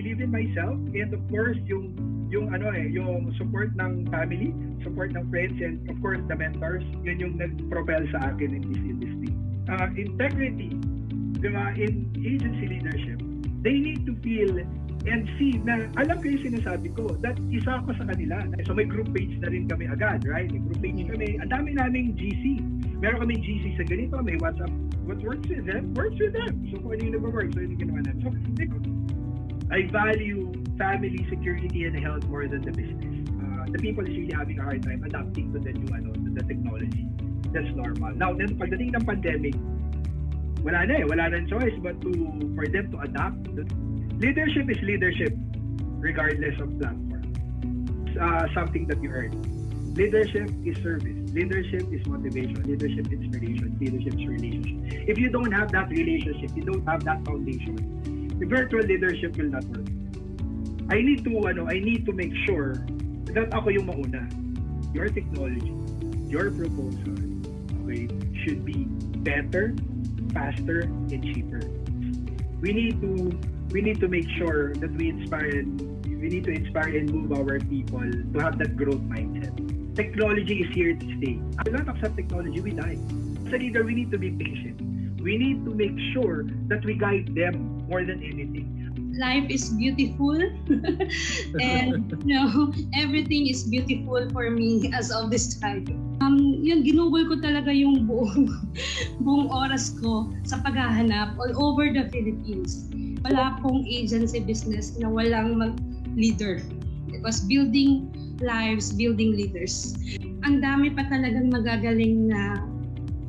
believe in myself, and of course yung support ng family, support ng friends, and of course the mentors, yun yung nag-propel sa akin in this industry. Integrity, diba, in agency leadership, they need to feel and see na alam ko yung sinasabi ko, that isa ako sa kanila. So may group page na rin kami agad, right? May group page kami. Ang dami naming GC. Meron kami GC sa ganito, may WhatsApp. What works with them, works with them. So kung ano yung nag-work, so yun yung ginawa namin. So I value family, security, and health more than the business. The people is really having a hard time adapting to the new, to the technology. That's normal. Now, then, pagdating ng pandemic, wala nang choice but for them to adapt. Leadership is leadership, regardless of platform. It's something that you earn. Leadership is service. Leadership is motivation. Leadership is inspiration. Leadership is relationship. If you don't have that relationship, you don't have that foundation, the virtual leadership will not work. I need to make sure that ako yung mauna. Your technology, your proposal, okay, should be better, faster, and cheaper. We need to make sure that we need to inspire and move our people to have that growth mindset. Technology is here to stay. If we don't accept technology, we die. As a leader, we need to be patient. We need to make sure that we guide them more than anything. Life is beautiful and everything is beautiful for me as of this time. Yun, ginugol ko talaga yung buong oras ko sa paghahanap all over the Philippines. Wala pong agency business na walang leader. It was building lives, building leaders. Ang dami pa talagang magagaling na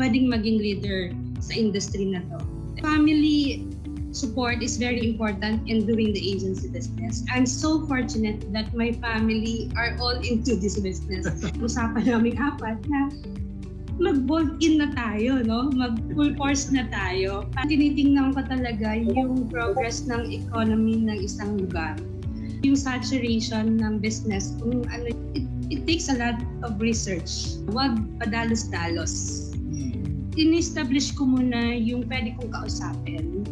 pwedeng maging leader sa industry na to. Family support is very important in doing the agency business. I'm so fortunate that my family are all into this business. Usapan namin apat na mag-bolt in na tayo, no? Mag-full force na tayo. Tinitingnan ko talaga yung progress ng economy ng isang lugar. Yung saturation ng business, it takes a lot of research. Huwag padalos-dalos. In-establish ko muna yung pwede kong kausapin.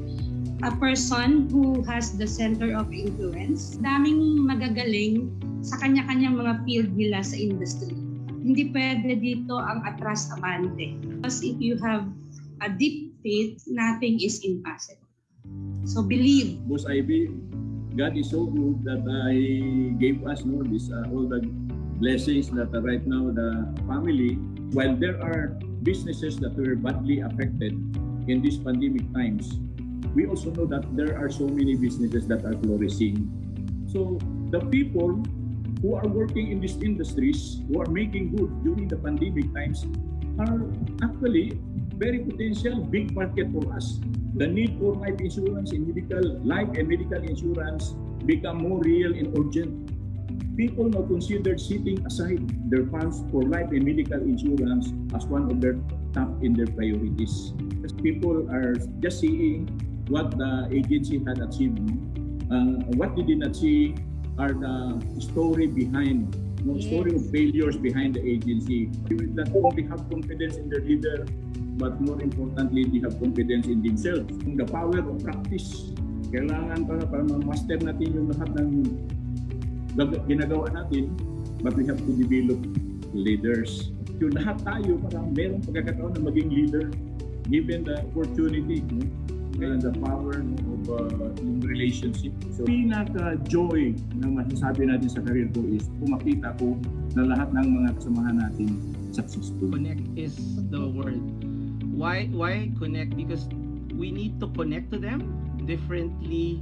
A person who has the center of influence. Daming magagaling sa kanya-kanyang mga field nila sa industry. Hindi pwede dito ang atras abante. Because if you have a deep faith, nothing is impossible. So believe. Boss Ivy, God is so good that He gave us this all the blessings that right now the family, while there are businesses that were badly affected in these pandemic times, we also know that there are so many businesses that are flourishing. So the people who are working in these industries, who are making good during the pandemic times, are actually very potential big market for us. The need for life insurance and medical insurance become more real and urgent. People now consider setting aside their funds for life and medical insurance as one of their top in their priorities. People are just seeing what the agency had achieved. What they did not see are the story behind, story of failures behind the agency. They will not only have confidence in their leader, but more importantly, they have confidence in themselves. The power of practice. Kailangan para ma-master natin yung lahat ng ginagawa natin, but we have to develop leaders. Yung lahat tayo parang merong pagkakataon na maging leader given the opportunity and the power of yung relationship. So, pinaka-joy na masasabi natin sa career ko is pumakita ko na lahat ng mga kasamahan natin successful. Connect is the word. Why connect? Because we need to connect to them differently,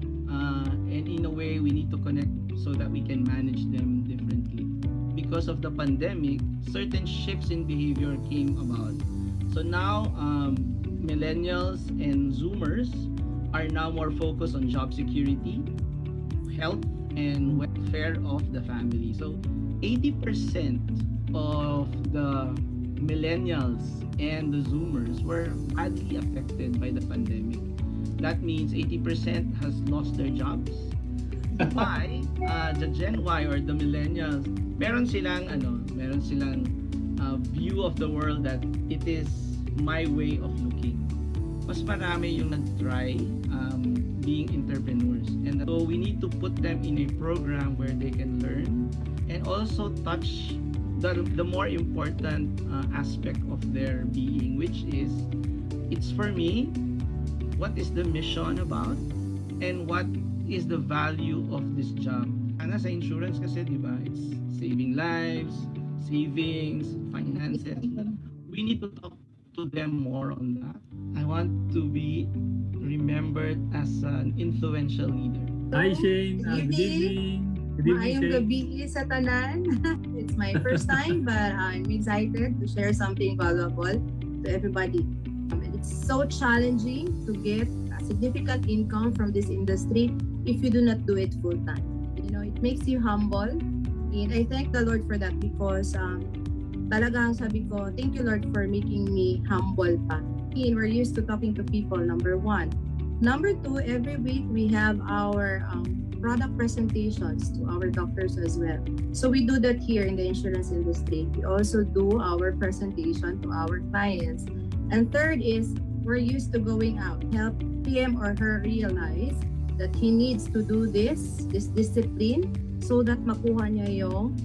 and in a way we need to connect so that we can manage them differently. Because of the pandemic, certain shifts in behavior came about. So now millennials and Zoomers are now more focused on job security, health, and welfare of the family. So 80% of the millennials and the Zoomers were badly affected by the pandemic. That means 80% has lost their jobs. Why? The Gen Y or the millennials, meron silang view of the world that it is my way of looking. Mas marami yung nag-try being entrepreneurs. And so we need to put them in a program where they can learn and also touch the more important aspect of their being, which is, it's for me, what is the mission about and what is the value of this job. Ana sa insurance kasi, di ba, it's saving lives, savings, finances. We need to talk to them more on that. I want to be remembered as an influential leader. Hi Shane, good evening. Good evening, Maayong Shane. gabi sa tanan. It's my first time, but I'm excited to share something valuable to everybody. And it's so challenging to get a significant income from this industry if you do not do it full time. You know, it makes you humble, and I thank the Lord for that because talagang sabi ko, thank you Lord for making me humble pa. And we're used to talking to people, number one. Number two, every week we have our product presentations to our doctors as well. So we do that here in the insurance industry. We also do our presentation to our clients. And third is, we're used to going out, help him or her realize that he needs to do this discipline so that makuha niya yung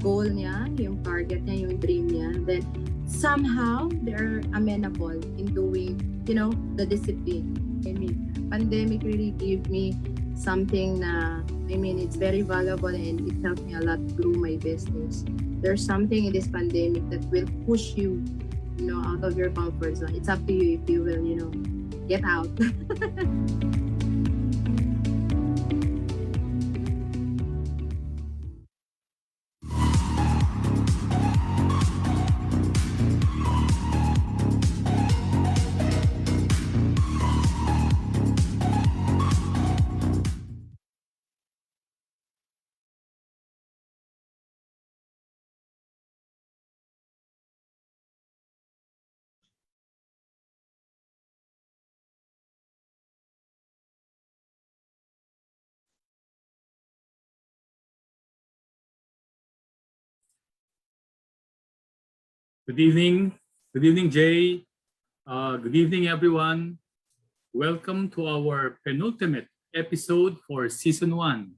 goal niya, yung target niya, yung dream niya. Then somehow they're amenable in doing, you know, the discipline. I mean, pandemic really gave me something na, I mean, it's very valuable and it helped me a lot grow my business. There's something in this pandemic that will push you, you know, out of your comfort zone. It's up to you if you will, you know, get out. Good evening. Good evening, Jay. Good evening, everyone. Welcome to our penultimate episode for Season 1,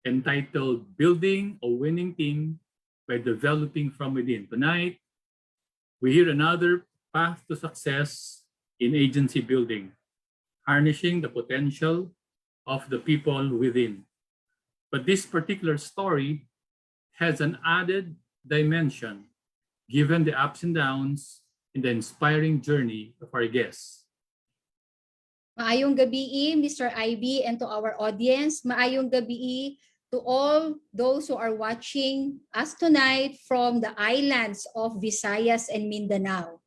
entitled Building a Winning Team by Developing from Within. Tonight, we hear another path to success in agency building, harnessing the potential of the people within. But this particular story has an added dimension given the ups and downs in the inspiring journey of our guests. Maayong gabi, Mr. IB, and to our audience. Maayong gabi to all those who are watching us tonight from the islands of Visayas and Mindanao.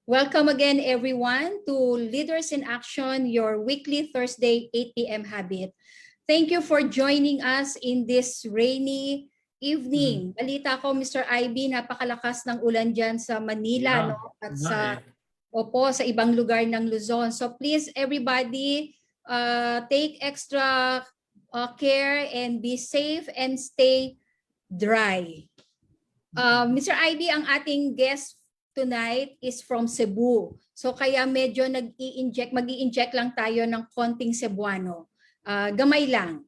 Welcome again, everyone, to Leaders in Action, your weekly Thursday 8 p.m. habit. Thank you for joining us in this rainy evening. Balita ko, Mr. IB, napakalakas ng ulan dyan sa Manila, Yeah, no? At sa ibang lugar ng Luzon. So please, everybody, take extra care and be safe and stay dry. Mr. IB, ang ating guest tonight is from Cebu. So kaya medyo mag-i-inject lang tayo ng konting Cebuano. Gamay lang.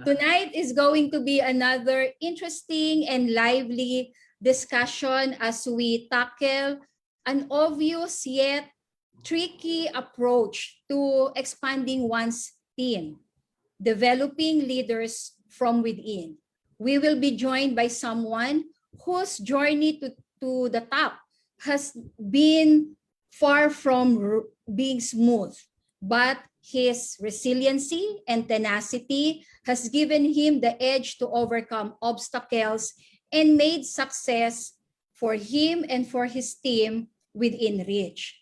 Tonight is going to be another interesting and lively discussion as we tackle an obvious yet tricky approach to expanding one's team, developing leaders from within. We will be joined by someone whose journey to the top has been far from being smooth, but his resiliency and tenacity has given him the edge to overcome obstacles and made success for him and for his team within reach.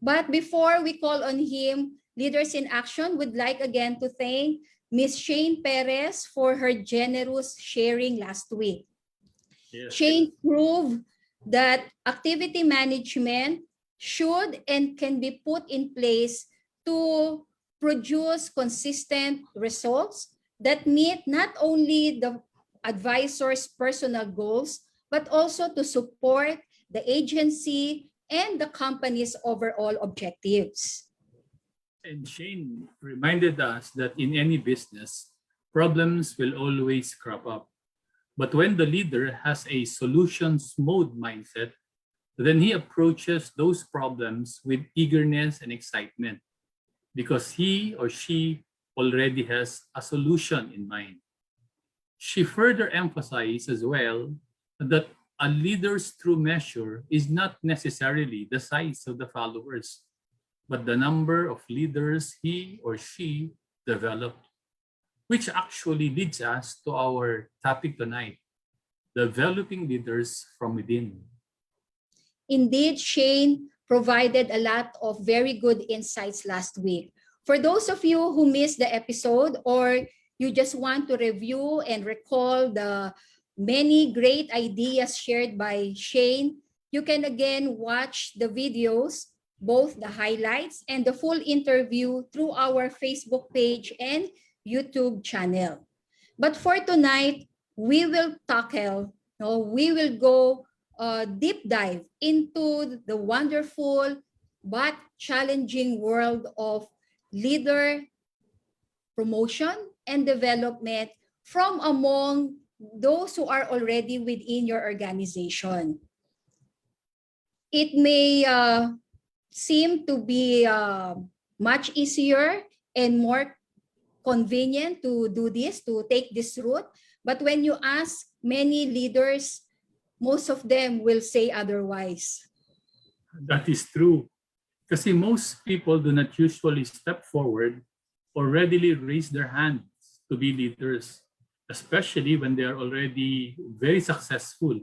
But before we call on him, Leaders in Action would like again to thank Ms. Shane Perez for her generous sharing last week. Yes. Shane proved that activity management should and can be put in place to produce consistent results that meet not only the advisor's personal goals, but also to support the agency and the company's overall objectives. And Shane reminded us that in any business, problems will always crop up. But when the leader has a solutions mode mindset, then he approaches those problems with eagerness and excitement because he or she already has a solution in mind. She further emphasized as well that a leader's true measure is not necessarily the size of the followers, but the number of leaders he or she developed, which actually leads us to our topic tonight, developing leaders from within. Indeed, Shane provided a lot of very good insights last week. For those of you who missed the episode or you just want to review and recall the many great ideas shared by Shane, you can again watch the videos, both the highlights and the full interview through our Facebook page and YouTube channel. But for tonight, we will tackle, we will go deep dive into the wonderful but challenging world of leader promotion and development from among those who are already within your organization. It may seem to be much easier and more convenient to do this, to take this route. But when you ask many leaders, most of them will say otherwise. That is true. Kasi most people do not usually step forward or readily raise their hands to be leaders, especially when they are already very successful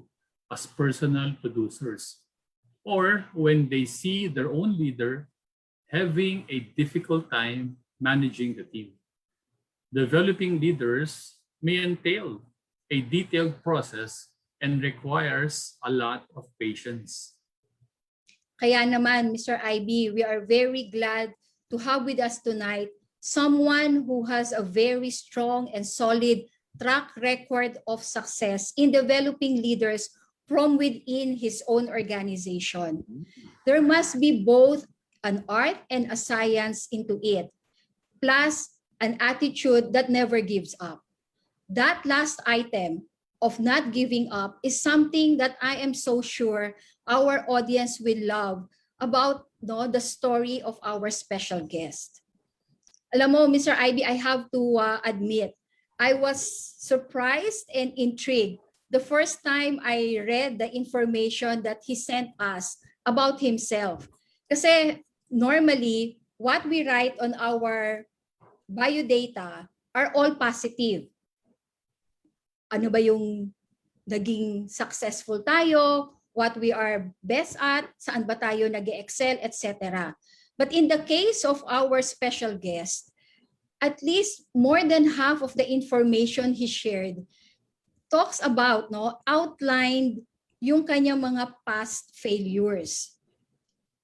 as personal producers, or when they see their own leader having a difficult time managing the team. Developing leaders may entail a detailed process and requires a lot of patience. Kaya naman, Mr. IB, we are very glad to have with us tonight someone who has a very strong and solid track record of success in developing leaders from within his own organization. There must be both an art and a science into it, plus an attitude that never gives up. That last item of not giving up is something that I am so sure our audience will love about the story of our special guest. Alam mo, Mr. IB, I have to admit, I was surprised and intrigued the first time I read the information that he sent us about himself. Kasi normally, what we write on our biodata are all positive. Ano ba yung naging successful tayo, what we are best at, saan ba tayo nag-excel, etc. But in the case of our special guest, at least more than half of the information he shared talks about, outlined yung kanyang mga past failures.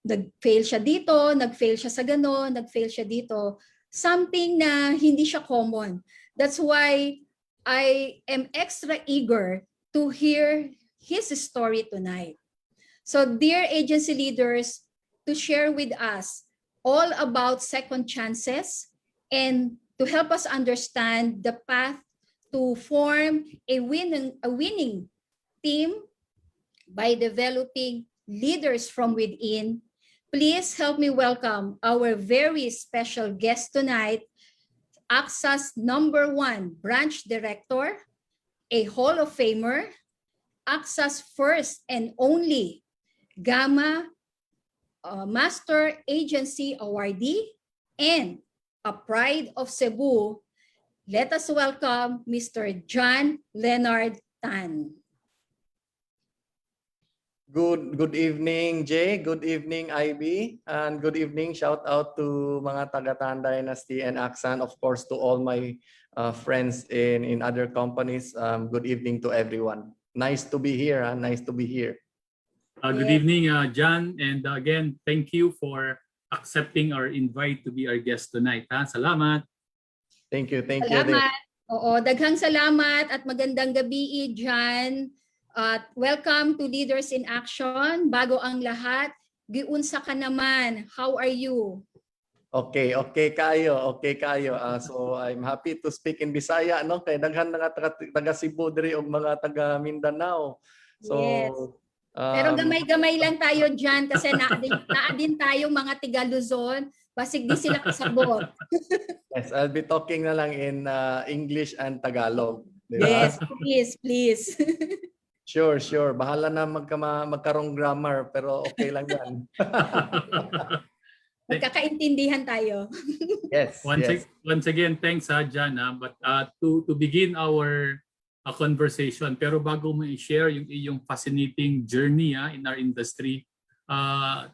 Nag-fail siya dito, nag-fail siya sa gano'n, nag-fail siya dito. Something na hindi siya common. That's why I am extra eager to hear his story tonight. So dear agency leaders, to share with us all about second chances and to help us understand the path to form a winning team by developing leaders from within, please help me welcome our very special guest tonight, AXA's #1 branch director, a Hall of Famer, AXA's first and only Gamma Master Agency awardee, and a pride of Cebu. Let us welcome Mr. John Leonard Tan. Good evening, Jay. Good evening, IB. And good evening. Shout out to mga taga-Tan Dynasty and Aksan. Of course, to all my friends in other companies. Good evening to everyone. Nice to be here. Nice to be here. Good evening, John. And again, thank you for accepting our invite to be our guest tonight. Salamat. Thank you. Thank you. Salamat. Oo, daghang salamat at magandang gabi, John. At welcome to Leaders in Action. Bago ang lahat, giunsa ka naman. How are you? Okay, okay kayo, okay kayo. So I'm happy to speak in Bisaya, no? Kay daghan nga taga Cebu diri og mga taga Mindanao. So Yes. Pero gamay-gamay lang tayo dyan kasi na din tayo mga tiga Luzon. Basig di sila kasabot. yes, I'll be talking na lang in English and Tagalog. Di ba? Yes, please. Sure, sure. Bahala na magkarong grammar pero okay lang yan. Magkakaintindihan tayo. Yes, yes. Once again, thanks Jan. But to begin our conversation, pero bago mo i-share yung iyong fascinating journey in our industry,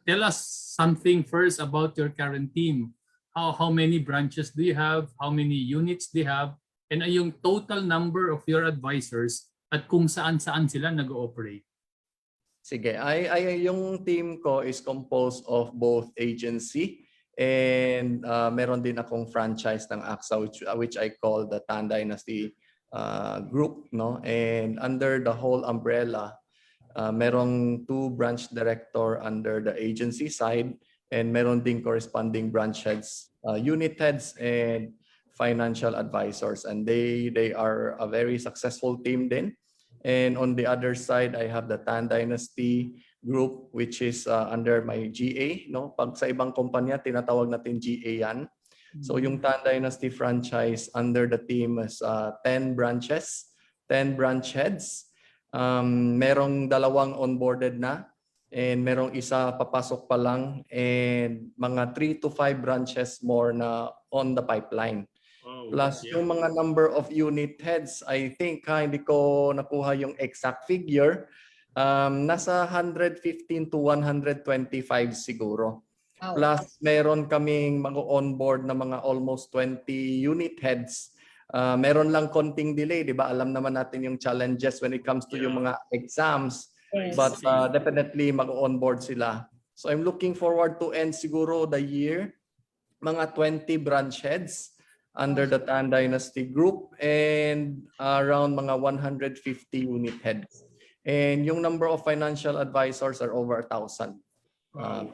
tell us something first about your current team. How many branches do you have? How many units do you have? And yung total number of your advisors at kung saan-saan sila nag-ooperate. Sige, yung team ko is composed of both agency and meron din akong franchise ng AXA which I call the Tan Dynasty group, no? And under the whole umbrella, merong 2 branch director under the agency side and meron ding corresponding branch heads, unit heads and financial advisors, and they are a very successful team din. And on the other side, I have the Tan Dynasty group which is under my GA, no? Pag sa ibang kumpanya tinatawag natin GA yan. So yung Tan Dynasty franchise under the team is 10 branches, 10 branch heads. Merong 2 onboarded na and merong isa papasok pa lang and mga 3 to 5 branches more na on the pipeline. Plus yung mga number of unit heads, I think hindi ko nakuha yung exact figure. Nasa 115 to 125 siguro. Wow. Plus meron kaming mag-onboard na mga almost 20 unit heads. Meron lang konting delay, di ba? Alam naman natin yung challenges when it comes to yung mga exams. Yes. But definitely mag-onboard sila. So I'm looking forward to end siguro the year mga 20 branch heads under the Tan Dynasty group and around mga 150 unit heads. And yung number of financial advisors are over 1,000. Wow.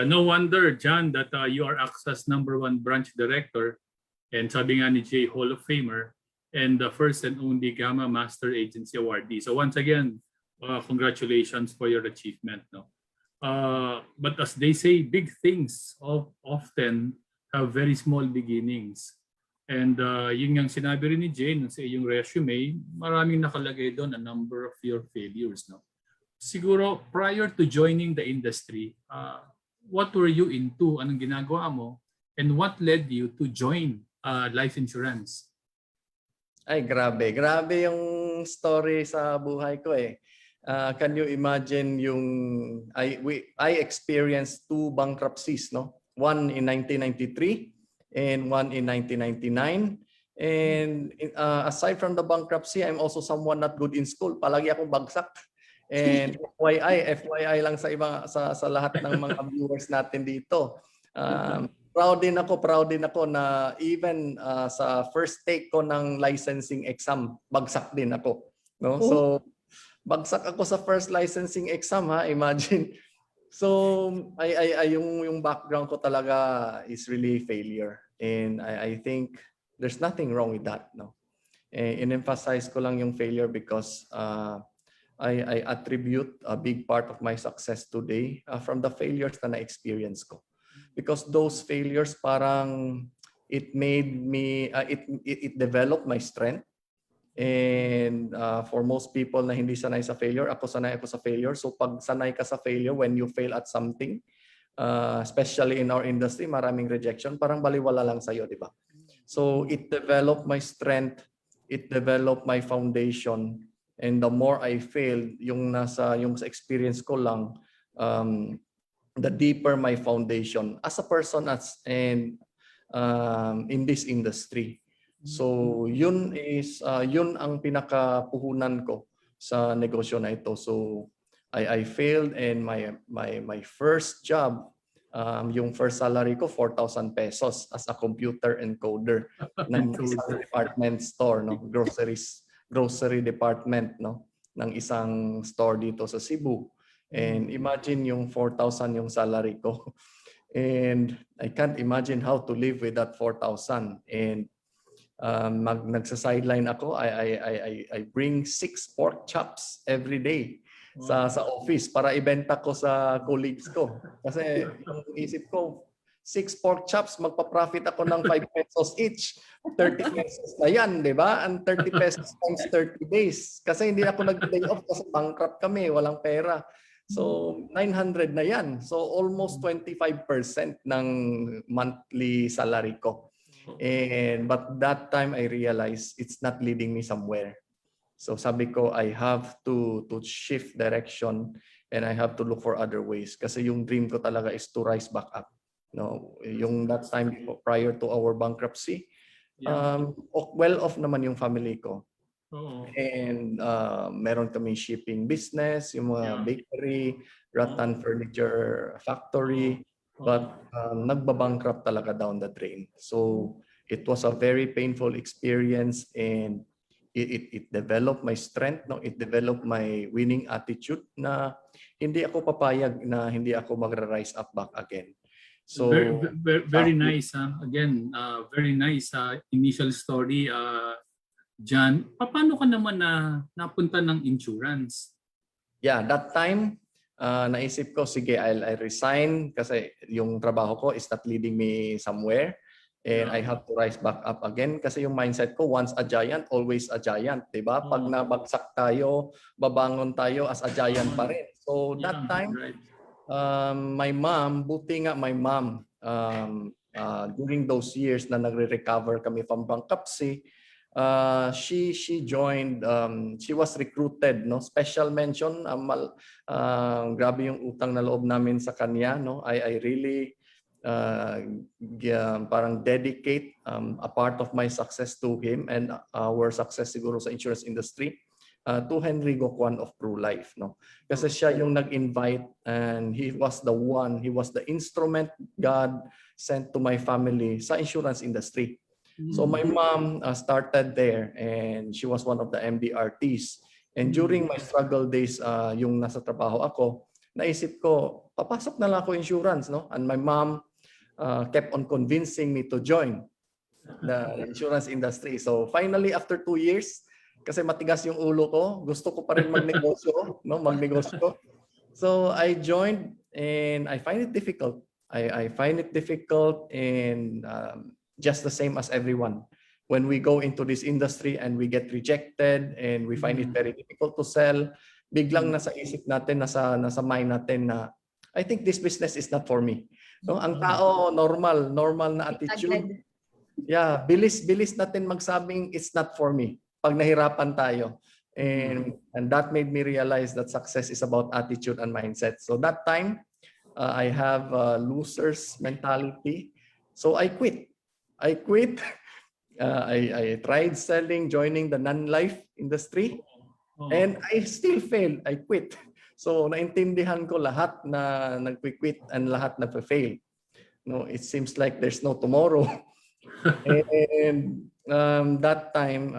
No wonder, John, that you are AXA's #1 branch director and sabi nga ni Jay, Hall of Famer and the first and only Gamma Master Agency awardee. So once again, congratulations for your achievement. No? But as they say, big things often have very small beginnings. And yun yung sinabi rin ni Jane sa iyong resume, maraming nakalagay doon a number of your failures. No? Siguro, prior to joining the industry, what were you into? Anong ginagawa mo? And what led you to join life insurance? Ay, grabe. Grabe yung story sa buhay ko eh. Can you imagine yung I experienced 2 bankruptcies, no? One in 1993 and one in 1999. And aside from the bankruptcy, I'm also someone not good in school. Palagi akong bagsak. And FYI lang sa lahat ng mga viewers natin dito. Proud din ako na even sa first take ko ng licensing exam, bagsak din ako. No? So bagsak ako sa first licensing exam, imagine. So yung background ko talaga is really failure, and I think there's nothing wrong with that, no. In-emphasize ko lang yung failure because I attribute a big part of my success today from the failures na na-experience ko, because those failures parang it made me it developed my strength. And for most people na hindi sanay sa failure, sanay ako sa failure. So pag sanay ka sa failure, when you fail at something, especially in our industry, maraming rejection, parang baliwala lang sa'yo, di ba? So it developed my strength, it developed my foundation, and the more I failed, yung sa experience ko lang, the deeper my foundation as a person and in this industry. So yun ang pinakapuhunan ko sa negosyo na ito. So I failed, and my first job, yung first salary ko 4,000 pesos as a computer encoder ng isang department store, no, grocery department, no, ng isang store dito sa Cebu. And imagine yung 4,000 yung salary ko. And I can't imagine how to live with that 4,000. And nagsa-sideline ako. I bring 6 pork chops every day sa office para ibenta ko sa colleagues ko. Kasi yung isip ko, 6 pork chops, magpa-profit ako ng 5 pesos each. 30 pesos na yan, di ba? And 30 pesos times 30 days. Kasi hindi ako nag-day off kasi bankrupt kami, walang pera. So 900 na yan. So almost 25% ng monthly salary ko. But that time I realized it's not leading me somewhere. So sabi ko, I have to shift direction and I have to look for other ways. Kasi yung dream ko talaga is to rise back up. No, yung that time prior to our bankruptcy, well off naman yung family ko. And meron kami shipping business, yung mga bakery, rattan furniture factory, but nagbabankrupt talaga down the drain. So it was a very painful experience, and it developed my strength, no? It developed my winning attitude na hindi ako papayag na hindi ako magra-rise up back again. So very nice. Again, very nice initial story. John, paano ka naman napunta ng insurance? Yeah, that time, naisip ko, sige, I'll resign kasi yung trabaho ko is not leading me somewhere. And I have to rise back up again kasi yung mindset ko, once a giant, always a giant. Diba? Pag nabagsak tayo, babangon tayo as a giant pa rin. So that time, my mom, buti nga my mom, during those years na nagre-recover kami from bankruptcy, she joined, she was recruited, no? Special mention, grabe yung utang na loob namin sa kanya, no? I really parang dedicate a part of my success to him and our success siguro sa insurance industry. To Henry Gokwan of True Life, no? Kasi siya yung nag-invite and he was the instrument God sent to my family sa insurance industry. So my mom started there and she was one of the MDRTs. And during my struggle days, yung nasa trabaho ako, naisip ko, papasok na lang ako insurance, no? And my mom kept on convincing me to join the insurance industry. So finally, after 2 years, kasi matigas yung ulo ko, gusto ko pa rin magnegosyo, no? Magnegosyo. So I joined and I find it difficult. I find it difficult and just the same as everyone. When we go into this industry and we get rejected and we find it very difficult to sell, biglang nasa isip natin, nasa mind natin na I think this business is not for me. No, ang tao normal na attitude. Yeah, bilis natin magsabing it's not for me pag nahirapan tayo. And that made me realize that success is about attitude and mindset. So that time, I have a loser's mentality. So I quit. I tried joining the non-life industry, and I still failed. I quit. So naintindihan ko lahat na nag-quit and lahat nagpa-fail. No, it seems like there's no tomorrow. And that time,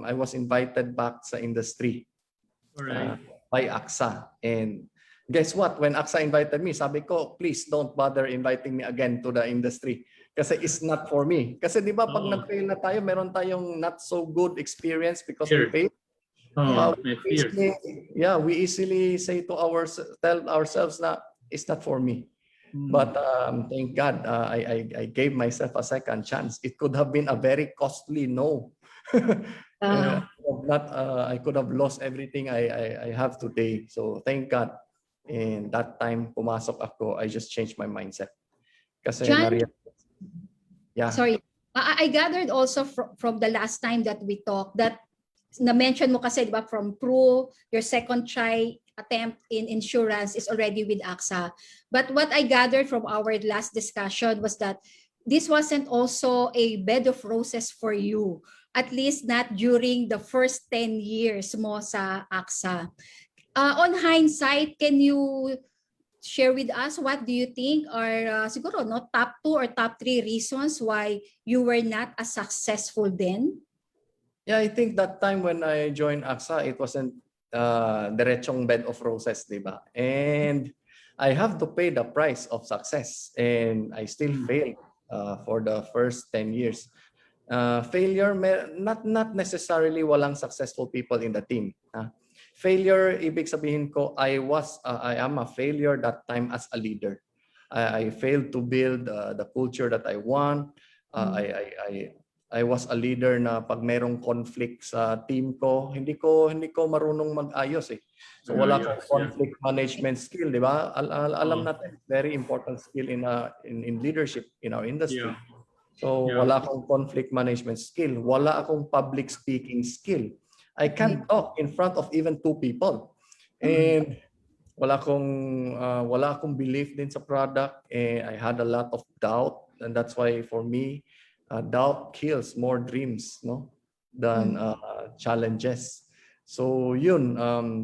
I was invited back sa industry by AXA. And guess what? When AXA invited me, sabi ko, please don't bother inviting me again to the industry. Kasi it's not for me. Kasi di ba pag nag-fail na tayo, meron tayong not so good experience because we failed. We easily say to tell ourselves na it's not for me. But thank God, I gave myself a second chance. It could have been a very costly no. I could have lost everything I have today. So thank God. And that time, pumasok ako, I just changed my mindset. Kasi John, sorry. I gathered also from the last time that we talked that na-mention mo kasi, di ba, from True, your second try attempt in insurance is already with AXA. But what I gathered from our last discussion was that this wasn't also a bed of roses for you, at least not during the first 10 years mo sa AXA. On hindsight, can you share with us what do you think are siguro top 2 or top 3 reasons why you were not as successful then? Yeah, I think that time when I joined AXA, it wasn't diretsong bed of roses, di ba? And I have to pay the price of success, and I still failed for the first 10 years. Failure, not necessarily walang successful people in the team. Failure, ibig sabihin ko, I am a failure that time as a leader. I failed to build the culture that I want. I was a leader na pag merong conflict sa team ko, hindi ko marunong mag-ayos eh. So wala akong conflict management skill, di ba? Alam natin, very important skill in leadership in our industry. So wala akong conflict management skill, wala akong public speaking skill. I can't talk in front of even 2 people. And wala akong belief din sa product, and I had a lot of doubt, and that's why for me doubt kills more dreams, no, than challenges. So yun,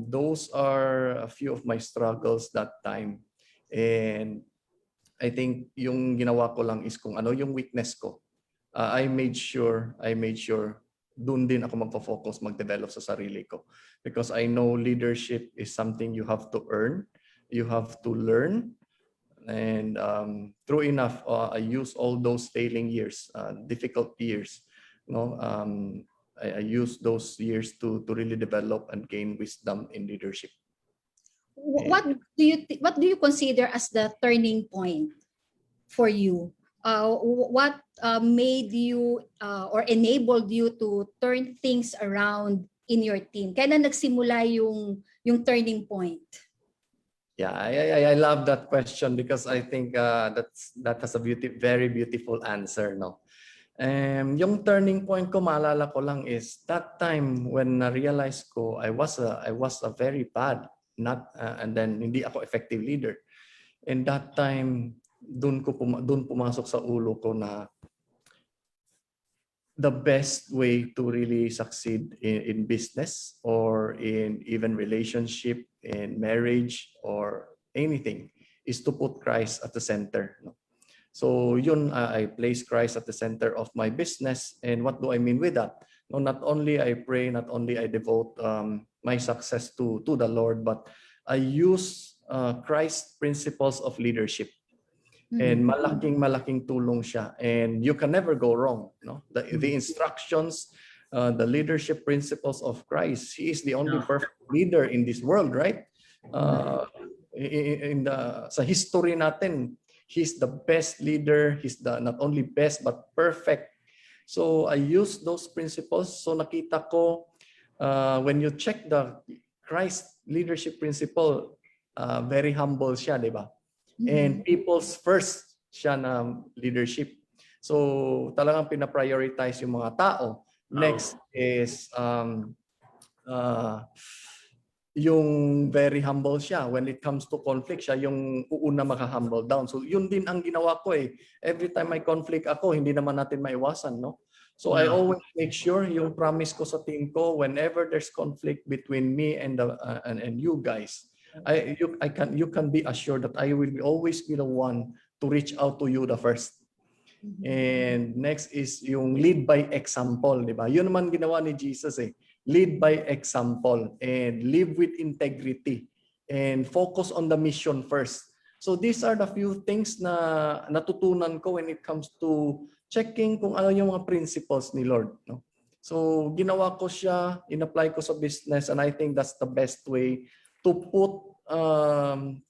those are a few of my struggles that time, and I think yung ginawa ko lang is kung ano yung weakness ko. I made sure doon din ako magfo-focus, mag-develop sa sarili ko. Because I know leadership is something you have to earn, you have to learn. And true enough, I use all those failing years, difficult years. No, I use those years to really develop and gain wisdom in leadership. What do you consider as the turning point for you? What made you or enabled you to turn things around in your team? Kailan nagsimula yung turning point? Yeah, I love that question because I think that has a very beautiful answer, no. Yung turning point ko, maalala ko lang is that time when na-realize ko I was a very bad, and then hindi ako effective leader. And that time doon pumasok sa ulo ko na the best way to really succeed in business or in even relationship, in marriage or anything is to put Christ at the center. So yun, I place Christ at the center of my business. And what do I mean with that? No, not only I pray, not only I devote my success to the Lord, but I use Christ's principles of leadership. And malaking tulong siya, and you can never go wrong, no. The instructions, the leadership principles of Christ, he is the only perfect leader in this world, right? Sa history natin, he's the best leader. He's the not only best but perfect. So I use those principles. So nakita ko when you check the Christ leadership principle, very humble siya, di ba? And people's first siya na leadership. So talagang pina-prioritize yung mga tao. Next is yung very humble siya. When it comes to conflict, siya yung uuna maka-humble down. So yun din ang ginawa ko eh. Every time may conflict ako, hindi naman natin maiwasan, no? So I always make sure yung promise ko sa team ko, whenever there's conflict between me and you guys, you can be assured that I will always be the one to reach out to you the first. And next is yung lead by example, di ba? Yun naman ginawa ni Jesus eh. Lead by example and live with integrity and focus on the mission first. So these are the few things na natutunan ko when it comes to checking kung ano yung mga principles ni Lord, no? So ginawa ko siya, in-apply ko sa business, and I think that's the best way to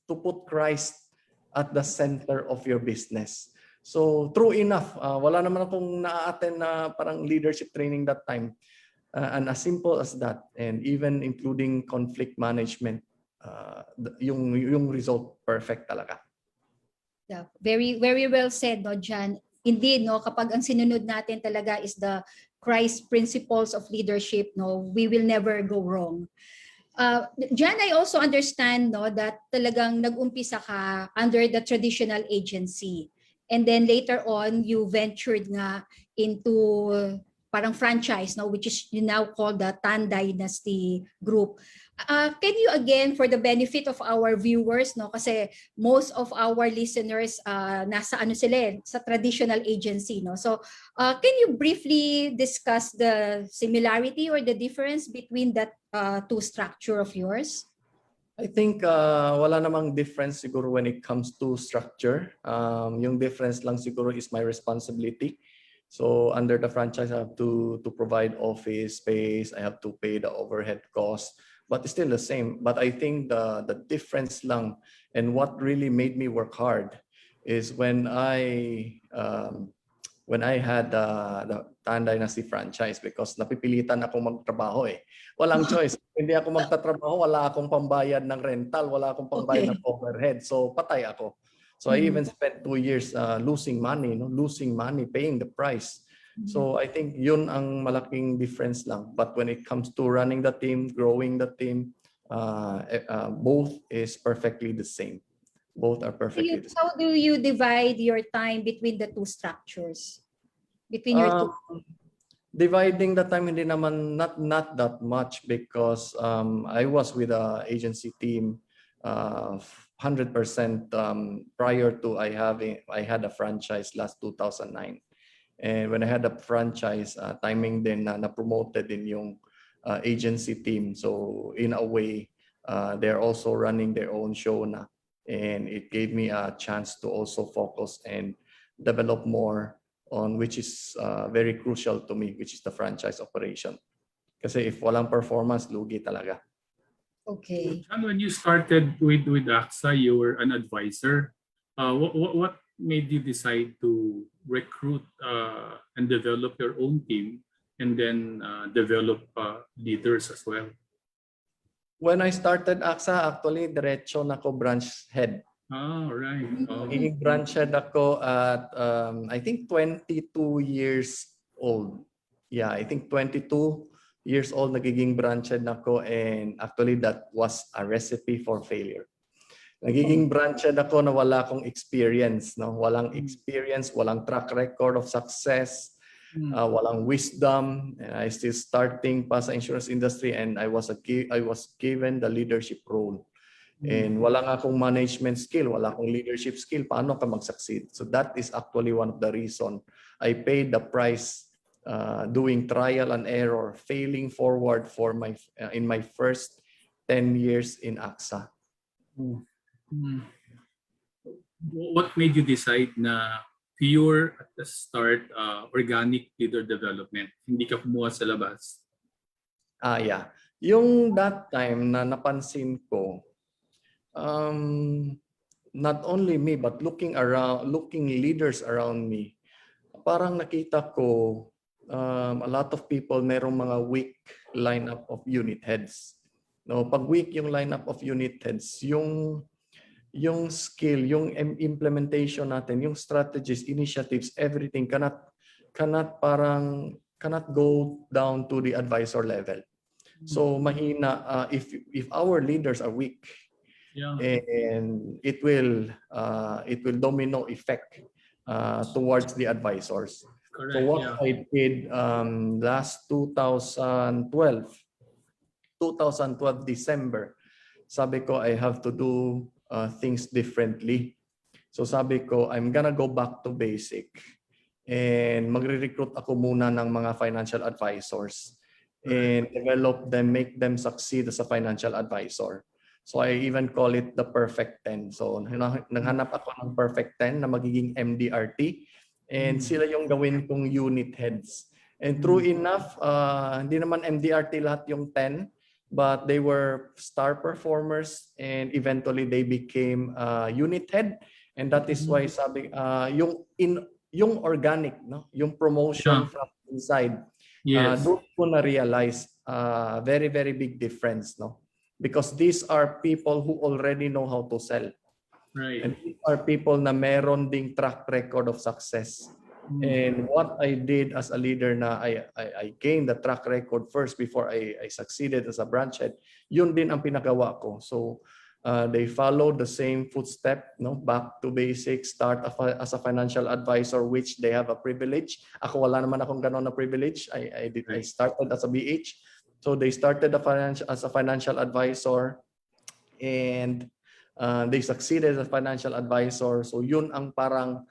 put Christ at the center of your business. So true enough, wala naman akong na-attend na parang leadership training that time. And as simple as that, and even including conflict management, yung result perfect talaga. Yeah, very very well said, no, John. Indeed, no, kapag ang sinunod natin talaga is the Christ principles of leadership, no, we will never go wrong. John, I also understand, no, that talagang nag-umpisa ka under the traditional agency, and then later on you ventured nga into parang franchise, no, which is you now call the Tan Dynasty Group. Can you again, for the benefit of our viewers, no, kasi most of our listeners nasa ano sila sa traditional agency, no, so can you briefly discuss the similarity or the difference between that two structure of yours? I think wala namang difference siguro when it comes to structure. Yung difference lang siguro is my responsibility. So under the franchise, I have to provide office space. I have to pay the overhead costs, but it's still the same. But I think the difference lang and what really made me work hard is when I had the Tan Dynasty franchise, because napipilitan akong magtrabaho eh. Walang choice. Hindi ako magtatrabaho, wala akong pambayad ng rental, wala akong pambayad ng overhead. So patay ako. So I even spent 2 years losing money, paying the price. So I think yun ang malaking difference lang. But when it comes to running the team, growing the team, both is perfectly the same. Both are perfectly the same. How do you divide your time between the two structures? Between your two? Dividing the time, hindi naman not that much, because I was with the agency team 100% prior to I had a franchise last 2009. And when I had a franchise, timing din na promoted din yung agency team. So in a way, they're also running their own show na. And it gave me a chance to also focus and develop more on which is very crucial to me, which is the franchise operation. Kasi if walang performance, lugi talaga. Okay. John, when you started with AXA, you were an advisor. What made you decide to recruit and develop your own team and then develop leaders as well? When I started AXA, actually, diretso na ko branch head. Right. Naging branch head ako at I think 22 years old. Yeah, I think 22 years old nagiging branch head ako, and actually that was a recipe for failure. Nagiging branch head ako na wala akong experience, no? Walang experience, walang track record of success. Walang wisdom, and I still starting pa sa insurance industry, and I was given the leadership role. And wala nga akong management skill, wala akong leadership skill, paano ka mag-succeed? So that is actually one of the reason I paid the price doing trial and error, failing forward for in my first 10 years in AXA. What made you decide na pure at the start organic leader development, hindi ka kumuha sa labas? Yeah. Yung that time na napansin ko, not only me but looking leaders around me, parang nakita ko a lot of people merong mga weak lineup of unit heads. No, pag weak yung lineup of unit heads, yung skill, yung implementation natin, yung strategies, initiatives, everything cannot go down to the advisor level. So mahina if our leaders are weak, and it will domino effect towards the advisors. Correct, so what I did last 2012 December, sabi ko I have to do things differently. So sabi ko, I'm gonna go back to basic and magre-recruit ako muna ng mga financial advisors and develop them, make them succeed as a financial advisor. So I even call it the perfect 10. So naghanap ako ng perfect 10 na magiging MDRT, and sila yung gawin kong unit heads. And true enough, hindi naman MDRT lahat yung 10, but they were star performers, and eventually they became unit head. And that is why sabi yung organic, no, yung promotion from inside, doon ko na realize very big difference, no, because these are people who already know how to sell, right, and these are people na meron ding track record of success. And what I did as a leader na I gained the track record first before I succeeded as a branch head. Yun din ang pinagawa ko. So they followed the same footstep, no, back to basics, start as a financial advisor, which they have a privilege. Ako wala naman akong ganon na privilege. I started as a BH. So they started as a financial advisor, and they succeeded as a financial advisor. So yun ang parang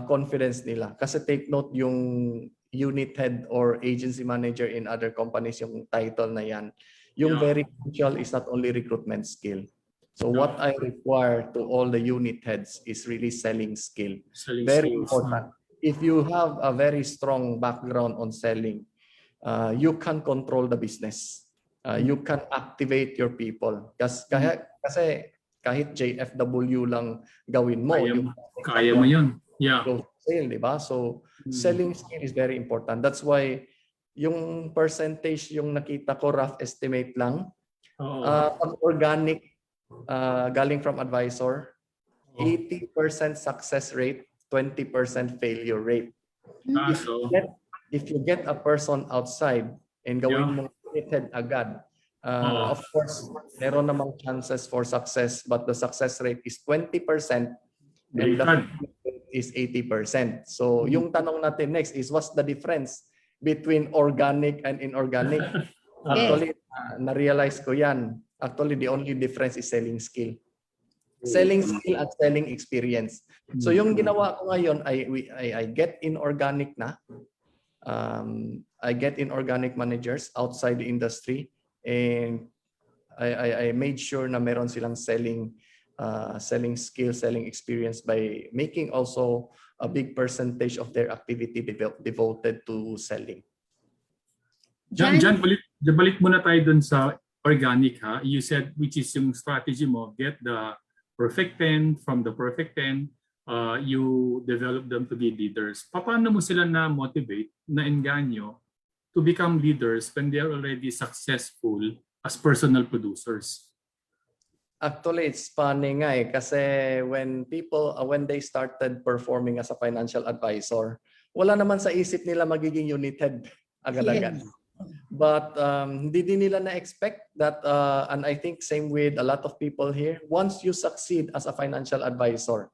confidence nila. Kasi take note, yung unit head or agency manager in other companies, yung title na yan, Yung Yeah. very crucial is not only recruitment skill. So what I require to all the unit heads is really selling skill. Selling Very skills. important. If you have a very strong background on selling, you can control the business. You can activate your people. Kasi kahit JFW lang gawin mo, Kaya mo yun. Yeah. go sale, di ba? So selling skill is very important. That's why yung percentage yung nakita ko rough estimate lang. Pag organic galing from advisor, 80% success rate, 20% failure rate. If you get a person outside and gawin mong head agad, of course, meron namang chances for success, but the success rate is 20% and the failure rate is 80%. So yung tanong natin next is, what's the difference between organic and inorganic? Actually, na-realize ko yan. Actually, the only difference is selling skill. Selling skill at selling experience. So yung ginawa ko ngayon, I get inorganic na. I get inorganic managers outside the industry, and I made sure na meron silang selling skill, selling experience by making also a big percentage of their activity devoted to selling. Jan, balik muna tayo dun sa organic, ha? You said, which is yung strategy mo, get the perfect 10, from the perfect 10, you develop them to be leaders. Paano mo sila na-motivate, na-enganyo to become leaders when they are already successful as personal producers? Actually, it's funny nga kasi when they started performing as a financial advisor, wala naman sa isip nila magiging unit head agad-agad. Yes. But hindi din nila na-expect that, and I think same with a lot of people here, once you succeed as a financial advisor,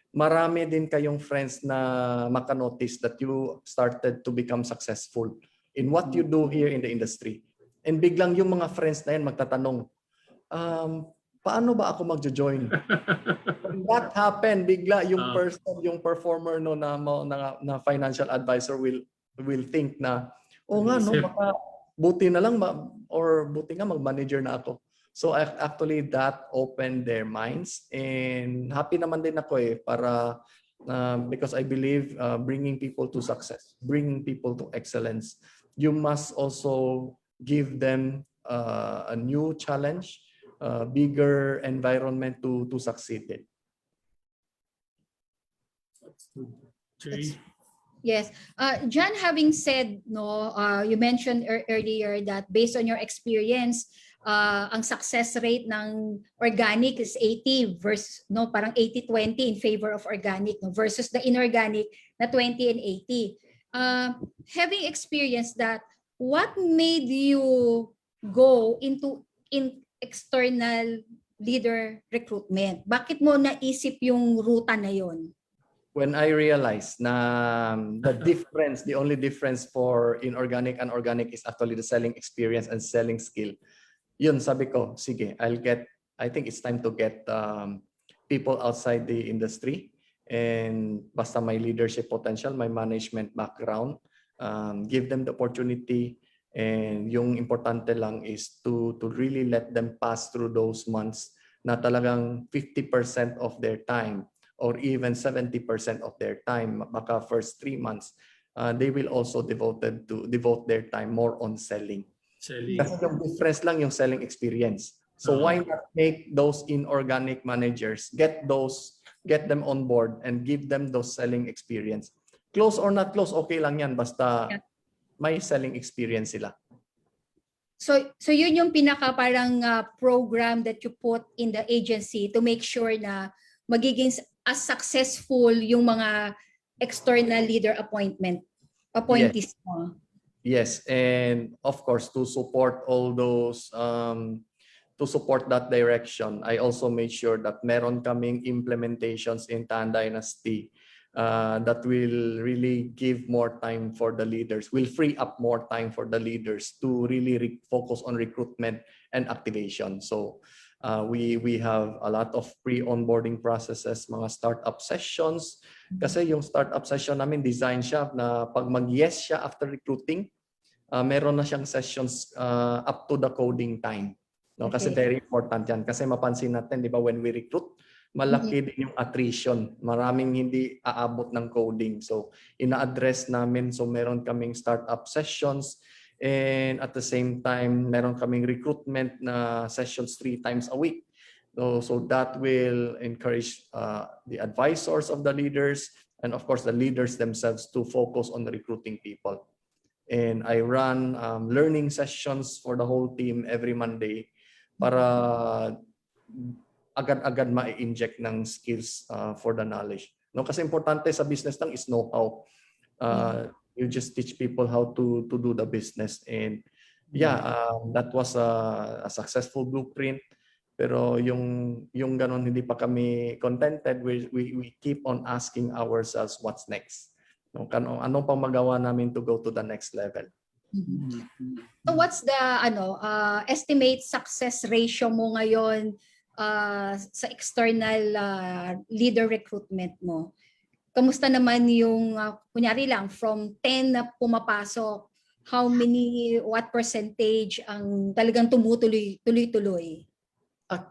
marami din kayong friends na maka-notice that you started to become successful in what you do here in the industry. And biglang yung mga friends na yan magtatanong, paano ba ako magjo-join? When that happened, bigla yung performer no na financial advisor will think na, nga no, baka buti na lang or buti nga mag-manager na ako. So actually that opened their minds, and happy naman din ako para because I believe bringing people to success, bringing people to excellence, you must also give them a new challenge, bigger environment to succeed in. Jay? Yes. John, having said, you mentioned earlier that based on your experience, ang success rate ng organic is 80 versus parang 80-20 in favor of organic versus the inorganic na 20 and 80. Having experienced that, what made you go into external leader recruitment? Bakit mo naisip yung ruta na yon? When I realized na the only difference for inorganic and organic is actually the selling experience and selling skill. Yun, sabi ko, sige, I think it's time to get people outside the industry, and basta my leadership potential, my management background, give them the opportunity, and yung importante lang is to really let them pass through those months na talagang 50% of their time or even 70% of their time, baka first 3 months, they will also devote their time more on selling. Kasi yung difference lang yung selling experience. So why not make those inorganic managers, get them on board and give them those selling experience. Close or not close, okay lang yan, basta may selling experience sila. So yun yung pinaka parang program that you put in the agency to make sure na magiging as successful yung mga external leader appointees mo. Yes, and of course to support all those to support that direction, I also made sure that meron kaming implementations in Tan Dynasty that will really give more time for the leaders, will free up more time for the leaders to really focus on recruitment and activation. So we have a lot of pre-onboarding processes, mga startup sessions. Kasi yung startup session namin, design siya na pag mag-yes siya after recruiting, meron na siyang sessions up to the coding time. No, kasi Okay. very important 'yan kasi mapansin natin 'di ba when we recruit malaki din yung attrition. Maraming hindi aabot ng coding. So ina-address namin, so meron kaming startup sessions and at the same time meron kaming recruitment na sessions 3 times a week. So that will encourage the advisors of the leaders and of course the leaders themselves to focus on recruiting people. And I run learning sessions for the whole team every Monday para agad-agad ma-inject ng skills for the knowledge. No, kasi importante sa business lang is know-how. You just teach people how to do the business, and that was a successful blueprint. Pero yung ganon hindi pa kami contented. We keep on asking ourselves what's next. No, anong pang magawa namin to go to the next level. So what's the estimate success ratio mo ngayon sa external leader recruitment mo? Kamusta naman yung kunyari lang from 10 na pumapasok, what percentage ang talagang tuloy-tuloy?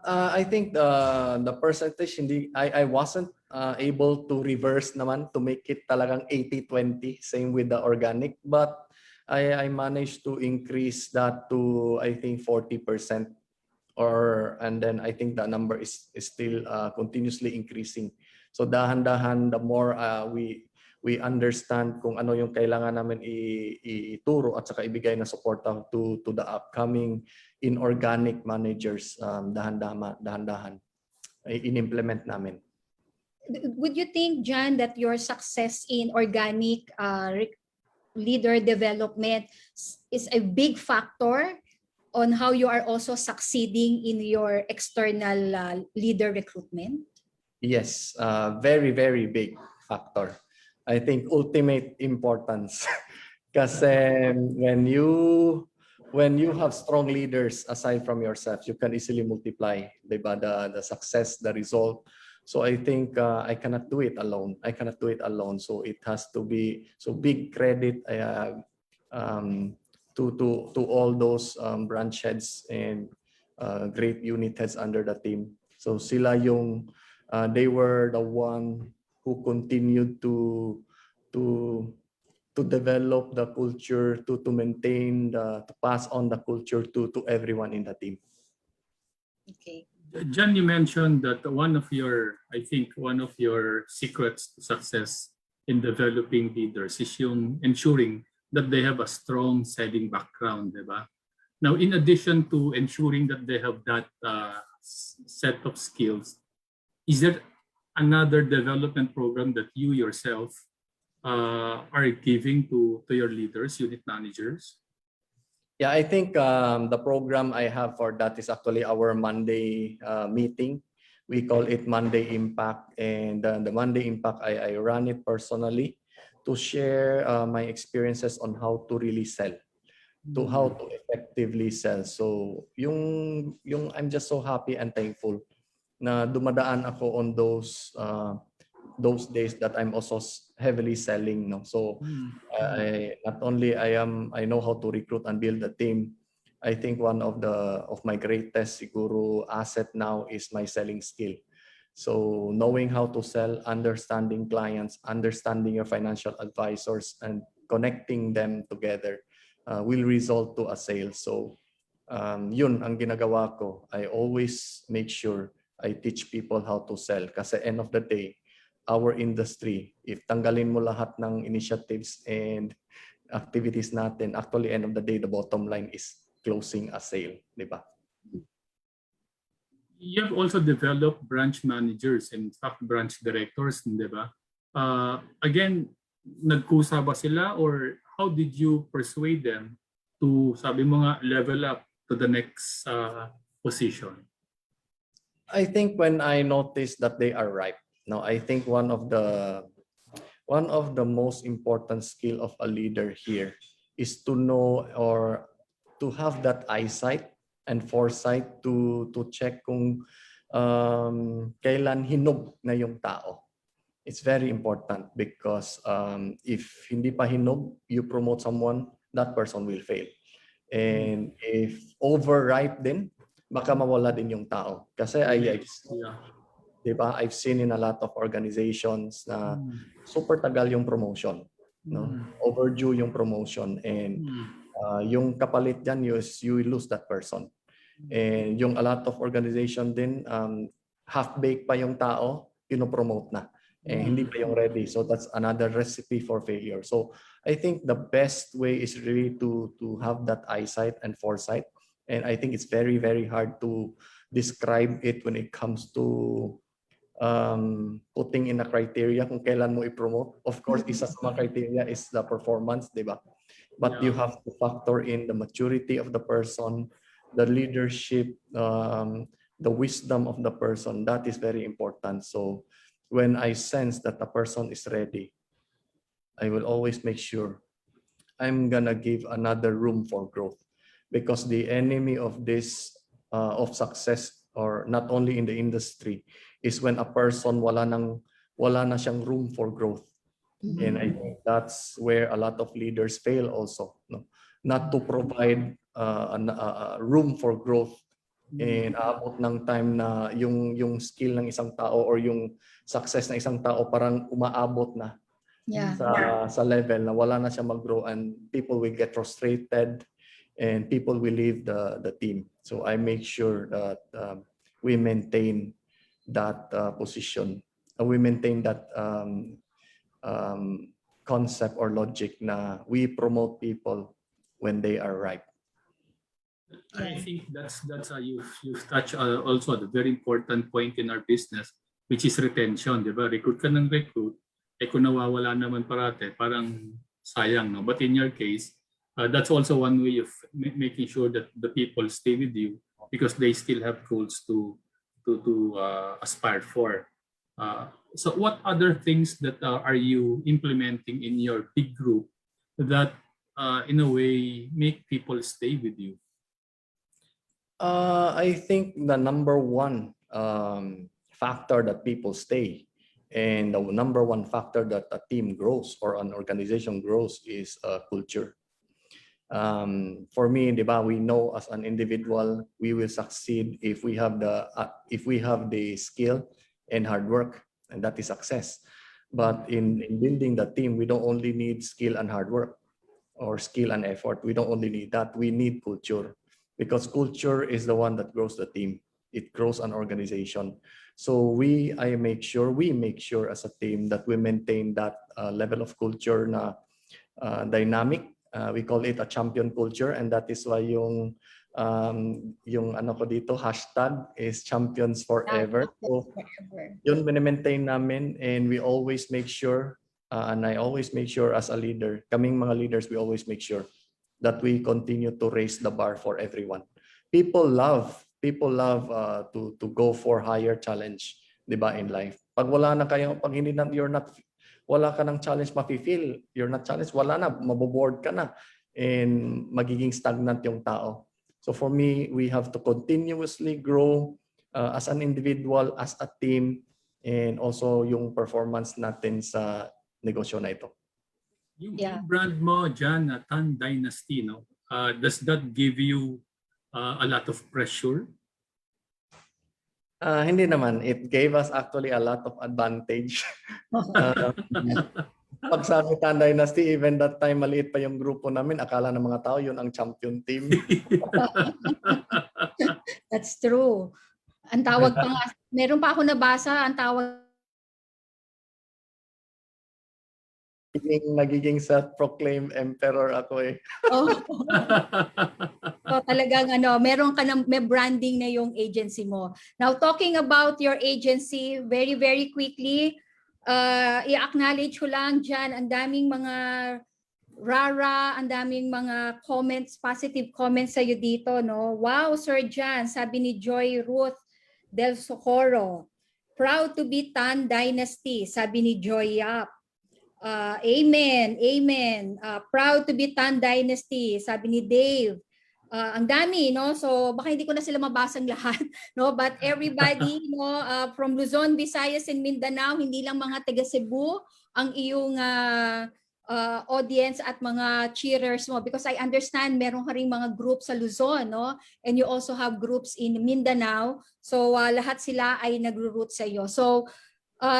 I think the percentage I wasn't able to reverse naman to make it talagang 80-20, same with the organic, but I managed to increase that to I think 40%, and then I think the number is still continuously increasing. So dahan-dahan the more we understand kung ano yung kailangan namin ituro at saka ibigay na suporta to the upcoming inorganic managers, dahan-dahan in-implement namin. Would you think, John, that your success in organic leader development is a big factor on how you are also succeeding in your external leader recruitment? Yes, very, very big factor. I think ultimate importance. Kasi when you have strong leaders aside from yourself, you can easily multiply, diba, the success, the result. So I think I cannot do it alone. So it has to be big credit to all those branch heads and great unit heads under the team. So sila yung they were the one who continued to develop the culture, to maintain to pass on the culture to everyone in the team. Okay. John, you mentioned that one of your secrets to success in developing leaders is yung ensuring that they have a strong selling background, diba? Now, in addition to ensuring that they have that set of skills, is there another development program that you yourself are giving to your leaders, unit managers? Yeah, I think the program I have for that is actually our Monday meeting. We call it Monday Impact, and the Monday Impact, I run it personally to share my experiences on how to really sell, to how to effectively sell. So yung I'm just so happy and thankful na dumadaan ako on those days that I'm also heavily selling, no. So I know how to recruit and build a team. I think one of my greatest siguro asset now is my selling skill. So knowing how to sell, understanding clients, understanding your financial advisors, and connecting them together will result to a sale. So yun ang ginagawa ko. I always make sure I teach people how to sell. Kasi end of the day, our industry, if tanggalin mo lahat ng initiatives and activities natin, actually end of the day, the bottom line is closing a sale, di ba? You have also developed branch managers and branch directors, di ba? Again, nagkusa ba sila or how did you persuade them to, sabi mo nga, level up to the next position? I think when I noticed that they are ripe. No, I think one of the most important skill of a leader here is to know or to have that eyesight and foresight to check kung kailan hinog na yung tao. It's very important because if hindi pa hinog, you promote someone, that person will fail. And if overripe din, baka mawala din yung tao. Kasi diba, I've seen in a lot of organizations na super tagal yung promotion. No? Overdue yung promotion. And yung kapalit dyan, you will lose that person. And yung a lot of organization din, half-baked pa yung tao, pinopromote na. Hindi pa yung ready. So that's another recipe for failure. So I think the best way is really to have that eyesight and foresight. And I think it's very, very hard to describe it when it comes to putting in a criteria kung kailan mo i-promote. Of course, isa sa mga criteria is the performance, di ba? But you have to factor in the maturity of the person, the leadership, the wisdom of the person. That is very important. So when I sense that the person is ready, I will always make sure I'm gonna give another room for growth, because the enemy of this of success, or not only in the industry, is when a person wala na siyang room for growth. And I think that's where a lot of leaders fail also, no? Not to provide a room for growth. And aabot ng time na yung skill ng isang tao or yung success ng isang tao parang umaabot na sa level na wala na siya mag-grow, and people will get frustrated and people will leave the team. So I make sure that we maintain that position. We maintain that concept or logic na we promote people when they are ripe. I think that's you've touched also the very important point in our business, which is retention, di ba? Recruit ka ng recruit, kung nawawala naman parate, parang sayang, no? But in your case, that's also one way of making sure that the people stay with you, because they still have goals to aspire for. So what other things that are you implementing in your big group that in a way make people stay with you? I think the number one factor that people stay, and the number one factor that a team grows or an organization grows, is culture. For me, diba, we know as an individual we will succeed if we have the skill and hard work, and that is success. But in building the team, we don't only need skill and hard work or skill and effort. We don't only need that. We need culture, because culture is the one that grows the team. It grows an organization. So we make sure as a team that we maintain that level of culture na dynamic. We call it a champion culture, and that is why yung ano ko dito, hashtag is champions forever. So yun maintain namin, and we always make sure, and I always make sure as a leader, kaming mga leaders, we always make sure that we continue to raise the bar for everyone. People love to go for higher challenge, di ba, in life. Pag wala na kayo, pag hindi na, wala ka ng challenge mafe-feel, you're not challenged, wala na, maboboard ka na, and magiging stagnant yung tao. So for me, we have to continuously grow as an individual, as a team, and also yung performance natin sa negosyo na ito. Yung brand mo dyan, Tan Dynasty, no? Does that give you a lot of pressure? Hindi naman. It gave us actually a lot of advantage. Pag sa Tan Dynasty, even that time maliit pa yung grupo namin, akala ng mga tao yun ang champion team. That's true. Ang tawag pa nga, meron pa ako nabasa, ang tawag Nagiging self-proclaimed emperor ako eh. Oh. So talagang may branding na yung agency mo. Now talking about your agency, very very quickly, i-acknowledge ko lang dyan, ang daming mga rara, ang daming mga comments, positive comments sa'yo dito, no? Wow, Sir Jan, sabi ni Joy Ruth Del Socorro. Proud to be Tan Dynasty, sabi ni Joy Yap. Amen, amen. Proud to be Tan Dynasty, sabi ni Dave. Ang dami, no? So baka hindi ko na sila mabasang lahat, no? But everybody, no, from Luzon, Visayas, and Mindanao, hindi lang mga taga Cebu ang iyong audience at mga cheerers mo? Because I understand meron ka ring mga groups sa Luzon, no? And you also have groups in Mindanao. So lahat sila ay nagro-root sa iyo. So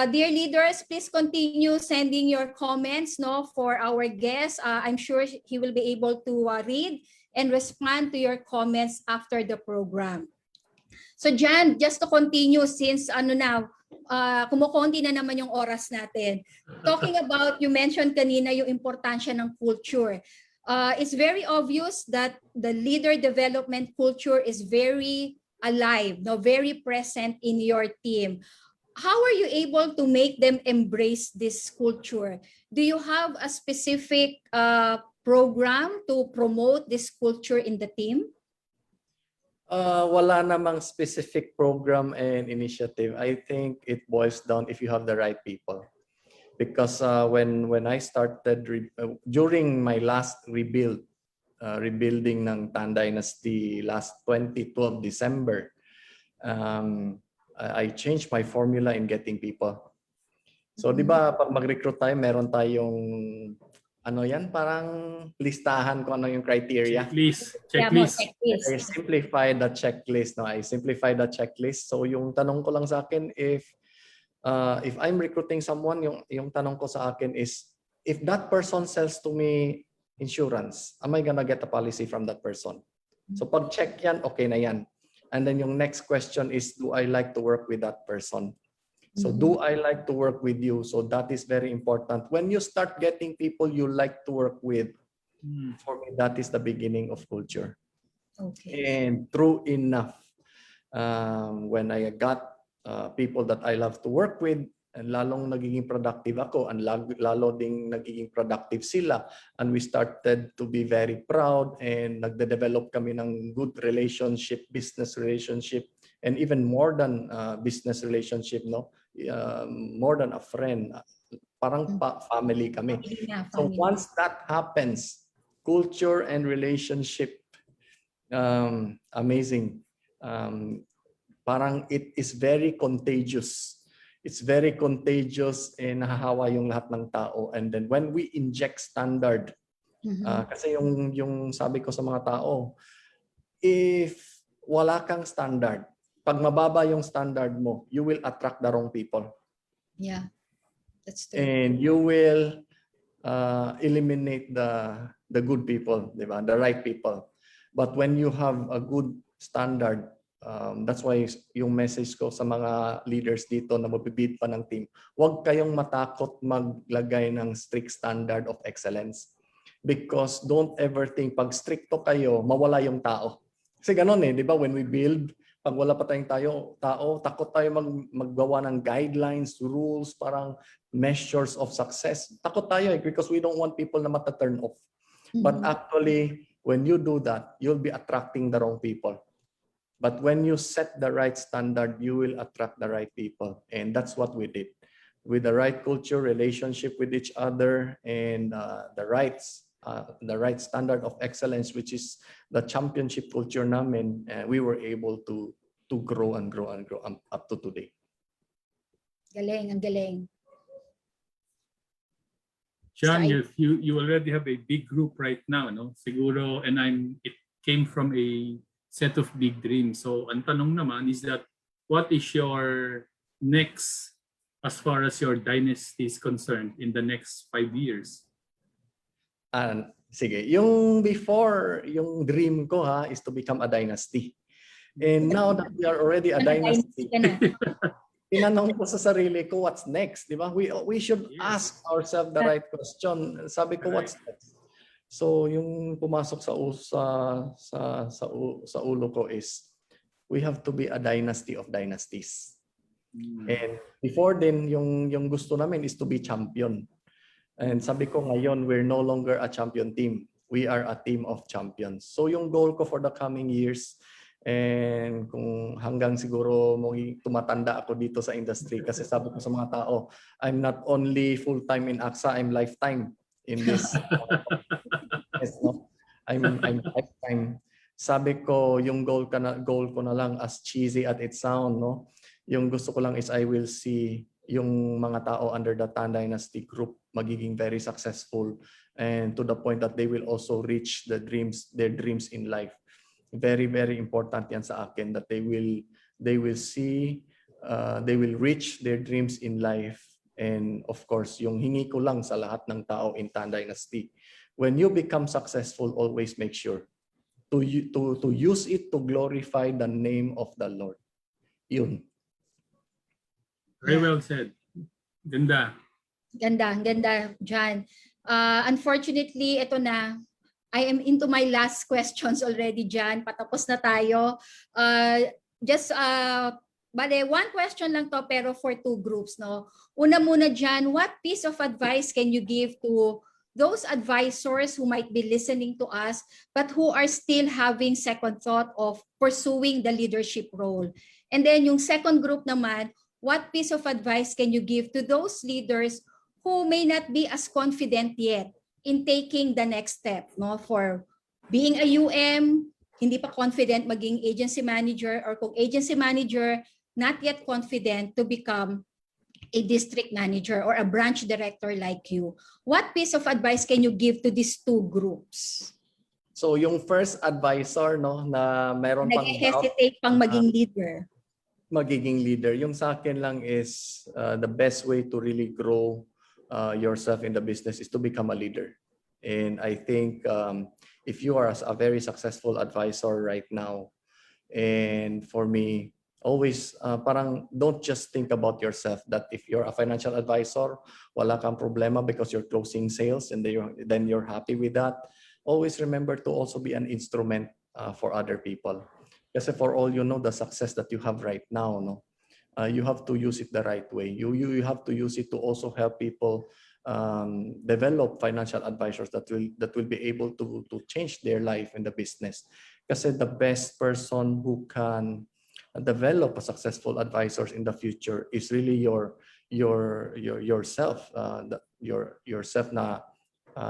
dear leaders, please continue sending your comments, no, for our guest. I'm sure he will be able to read and respond to your comments after the program. So Jan, just to continue since kumukonti na naman yung oras natin. Talking about, you mentioned kanina yung importansya ng culture. It's very obvious that the leader development culture is very alive, no, very present in your team. How are you able to make them embrace this culture? Do you have a specific program to promote this culture in the team? Wala namang specific program and initiative. I think it boils down if you have the right people. Because when I started during my last rebuilding ng Tan Dynasty last 2012 December, I changed my formula in getting people. So di ba pag mag-recruit tayo, meron tayong parang listahan kung ano yung criteria. Checklist. I simplified the checklist. No, I simplified the checklist. So yung tanong ko lang sa akin, if I'm recruiting someone, yung tanong ko sa akin is, if that person sells to me insurance, am I gonna get a policy from that person? So pag check yan, okay na yan. And then yung next question is, do I like to work with that person? So do I like to work with you? So that is very important. When you start getting people you like to work with, for me, that is the beginning of culture. Okay. And true enough, when I got people that I love to work with, and lalong nagiging productive ako, and lalo ding nagiging productive sila, and we started to be very proud, and nagde-develop kami ng good relationship, business relationship, and even more than business relationship, no, more than a friend, parang family kami. So once that happens, culture and relationship, amazing. Parang it is very contagious. It's very contagious and nahahawa yung lahat ng tao. And then when we inject standard, kasi yung sabi ko sa mga tao, if wala kang standard, pag mababa yung standard mo, you will attract the wrong people. Yeah, that's true. And you will eliminate the good people, di ba? The right people. But when you have a good standard, that's why yung message ko sa mga leaders dito na mabibid pa ng team, huwag kayong matakot maglagay ng strict standard of excellence. Because don't ever think, pag stricto kayo, mawala yung tao. Kasi ganun di ba? When we build, pag wala pa tayong tao, takot tayo maggawa ng guidelines, rules, parang measures of success. Takot tayo because we don't want people na mata-turn off. But actually, when you do that, you'll be attracting the wrong people. But when you set the right standard, you will attract the right people. And that's what we did. With the right culture, relationship with each other, and the right standard of excellence, which is the championship culture namin, we were able to grow and grow and grow up to today. Galing, ang galing. John, you already have a big group right now, no? Siguro, and it came from a set of big dreams. So, ang tanong naman is that, what is your next, as far as your dynasty is concerned, in the next 5 years? Sige, yung before, yung dream ko is to become a dynasty. And now that we are already a dynasty, tinanong ko sa sarili ko, what's next? Di ba? We should ask ourselves the right question. Sabi ko, what's next? So yung pumasok sa ulo ko is, we have to be a dynasty of dynasties. And before then, yung gusto namin is to be champion. And sabi ko ngayon, we're no longer a champion team. We are a team of champions. So yung goal ko for the coming years, and kung hanggang siguro tumatanda ako dito sa industry, kasi sabi ko sa mga tao, I'm not only full-time in AXA, I'm lifetime in this. Yes, no? I'm lifetime. Sabi ko, yung goal ko na lang, as cheesy as it sound, no? Yung gusto ko lang is I will see yung mga tao under the Tan Dynasty group magiging very successful, and to the point that they will also reach their dreams in life. Very, very important yan sa akin, that they will see, they will reach their dreams in life. And of course, yung hingi ko lang sa lahat ng tao in Tan Dynasty, when you become successful, always make sure to use it to glorify the name of the Lord. Yun. Very well said. Ganda. Ganda, John. Unfortunately, ito na. I am into my last questions already, John. Patapos na tayo. Bale, one question lang to pero for two groups, no? Una muna, John, what piece of advice can you give to those advisors who might be listening to us but who are still having second thought of pursuing the leadership role? And then yung second group naman, what piece of advice can you give to those leaders who may not be as confident yet in taking the next step, no? For being a UM, hindi pa confident maging agency manager, or kung agency manager, not yet confident to become a district manager or a branch director like you. What piece of advice can you give to these two groups? So yung first advisor, no, na meron pang nag-hesitate pang maging leader. Magiging leader, yung sa akin lang is the best way to really grow yourself in the business is to become a leader. And I think if you are a very successful advisor right now, and for me, always parang don't just think about yourself, that if you're a financial advisor, wala kang problema because you're closing sales and then you're happy with that. Always remember to also be an instrument for other people. Kasi for all you know, the success that you have right now, no, you have to use it the right way. You have to use it to also help people develop financial advisors that will be able to change their life in the business. Kasi the best person who can develop a successful advisors in the future is really yourself. Yourself na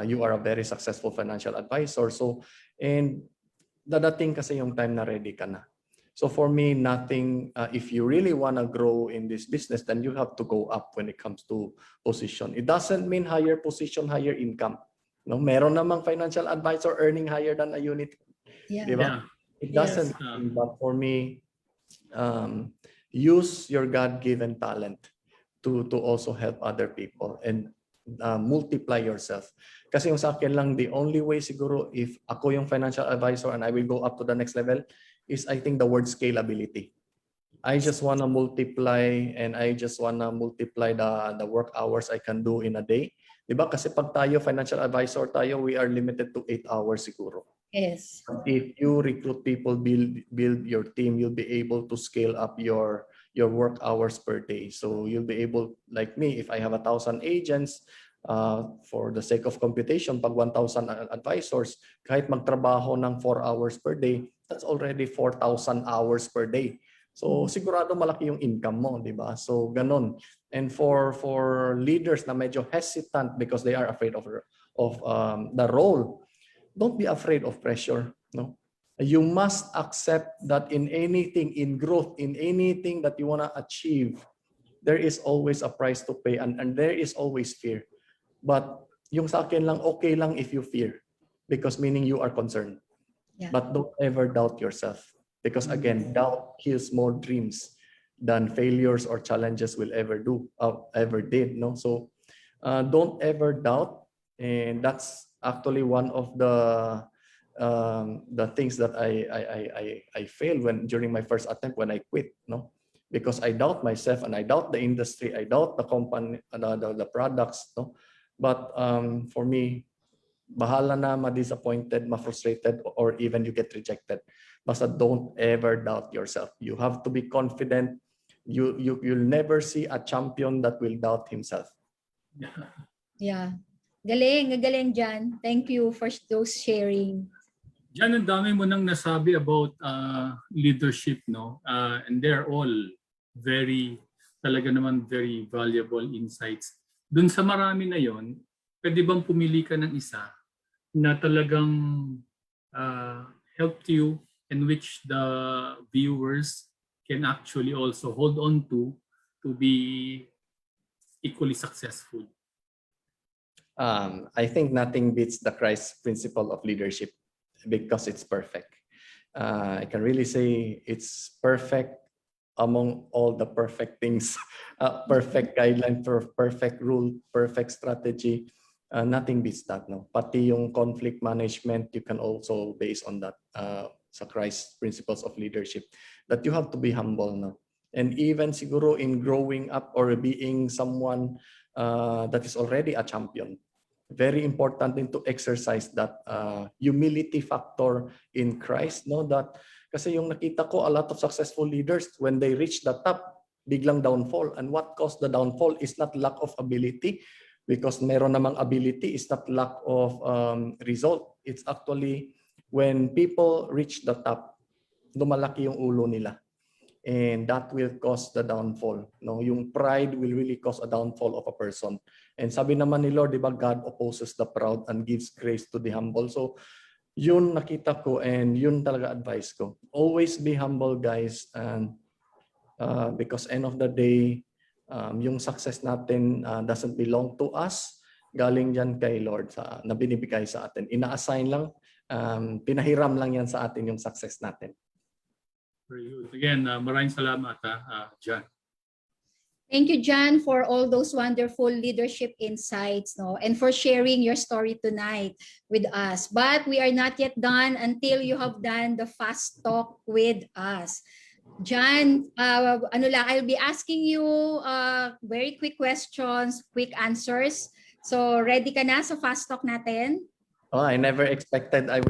you are a very successful financial advisor. So, and dadating kasi yung time na ready ka na. So for me, nothing, if you really want to grow in this business, then you have to go up when it comes to position. It doesn't mean higher position, higher income. No, meron namang financial advisor earning higher than a unit. Yeah. Diba? Yeah. It doesn't mean, but for me, use your God-given talent to also help other people and multiply yourself. Kasi yung sa akin lang, the only way siguro if ako yung financial advisor and I will go up to the next level is, I think, the word scalability. I just want to multiply, and I just want to multiply the work hours I can do in a day. Diba? Kasi pag tayo financial advisor tayo, we are limited to 8 hours siguro. Yes. If you recruit people, build your team, you'll be able to scale up your work hours per day. So you'll be able, like me, if I have 1,000 agents, for the sake of computation, pag 1,000 advisors, kahit magtrabaho ng 4 hours per day, that's already 4,000 hours per day. So sigurado malaki yung income mo, di ba? So ganun. And for leaders na medyo hesitant because they are afraid of the role, don't be afraid of pressure. No, you must accept that in anything, in growth, in anything that you want to achieve, there is always a price to pay, and there is always fear. But yung sa akin lang, okay lang if you fear, because meaning you are concerned. Yeah. But don't ever doubt yourself, because again, doubt kills more dreams than failures or challenges will ever did. No, so don't ever doubt, and that's actually one of the things that I failed during my first attempt when I quit. No, because I doubt myself and I doubt the industry, I doubt the company, the products. No, but for me, bahala na ma-disappointed, ma-frustrated, or even you get rejected. Basta don't ever doubt yourself. You have to be confident. You'll never see a champion that will doubt himself. Yeah. Galing John. Thank you for those sharing. Jan, ang dami mo nang nasabi about leadership, no? And they're all talaga naman very valuable insights. Dun sa marami na yon, pwede bang pumili ka ng isa na talagang helped you and which the viewers can actually also hold on to be equally successful? I think nothing beats the Christ principle of leadership because it's perfect. I can really say it's perfect among all the perfect things, perfect guideline, perfect rule, perfect strategy. Nothing beats that, no. Pati yung conflict management, you can also base on that sa Christ principles of leadership, that you have to be humble, no. And even siguro in growing up or being someone that is already a champion, very important din to exercise that humility factor in Christ, no, that kasi yung nakita ko a lot of successful leaders when they reach the top biglang downfall, and what caused the downfall is not lack of ability, because meron namang ability, is not lack of result. It's actually when people reach the top, lumalaki yung ulo nila, and that will cause the downfall, no. Yung pride will really cause a downfall of a person, and sabi naman ni Lord, di ba, God opposes the proud and gives grace to the humble. So yun nakita ko, and yun talaga advice ko, always be humble, guys, and because end of the day, yung success natin doesn't belong to us, galing yan kay Lord na binibigay sa atin, ina-assign lang, pinahiram lang yan sa atin yung success natin. Very good. Again, maraming salamat, John. Thank you, John, for all those wonderful leadership insights, no, and for sharing your story tonight with us. But we are not yet done until you have done the fast talk with us. John, I'll be asking you very quick questions, quick answers. So ready ka na sa fast talk natin? Oh, I never expected I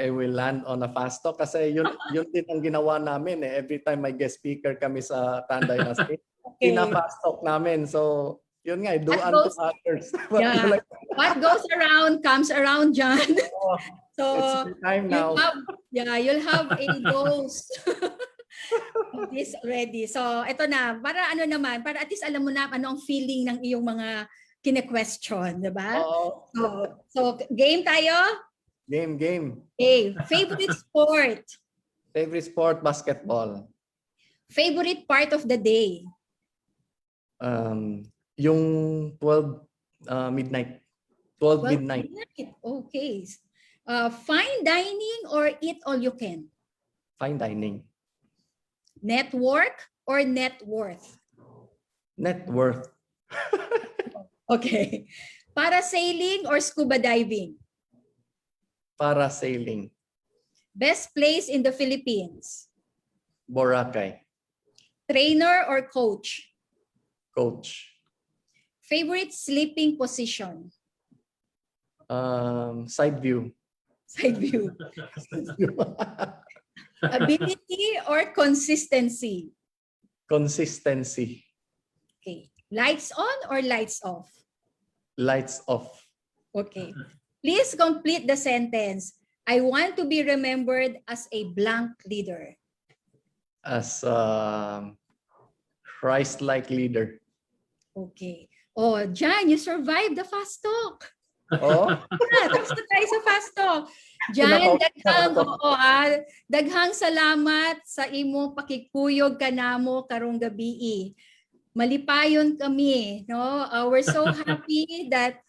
will land on a fast talk, kasi yun din ang ginawa namin eh. Every time may guest speaker kami sa Tanday na State, ina-fast talk namin. So yun nga, do unto others. Yeah. What goes around comes around, John. Oh, so it's time now. You'll have a dose of this already. So ito na, para at least alam mo na ano ang feeling ng iyong mga kine-question, di ba? So game tayo? Game. Okay. Favorite sport? Favorite sport, basketball. Favorite part of the day? Yung 12 midnight. 12 midnight. Okay. Fine dining or eat all you can? Fine dining. Network or net worth? Net worth. Okay. Parasailing or scuba diving? Parasailing. Best place in the Philippines? Boracay. Trainer or coach? Coach. Favorite sleeping position? Side view. Side view. Ability or consistency? Consistency. Okay. Lights on or lights off? Lights off. Okay. Please complete the sentence. I want to be remembered as a blank leader. As a Christ-like leader. Okay. Oh, Jan, you survived the fast talk. Oh? Tapos na tayo sa fast talk. Jan, daghang salamat sa imong pakikuyog kanamo karong gabi. Malipayon kami, no? We're so happy that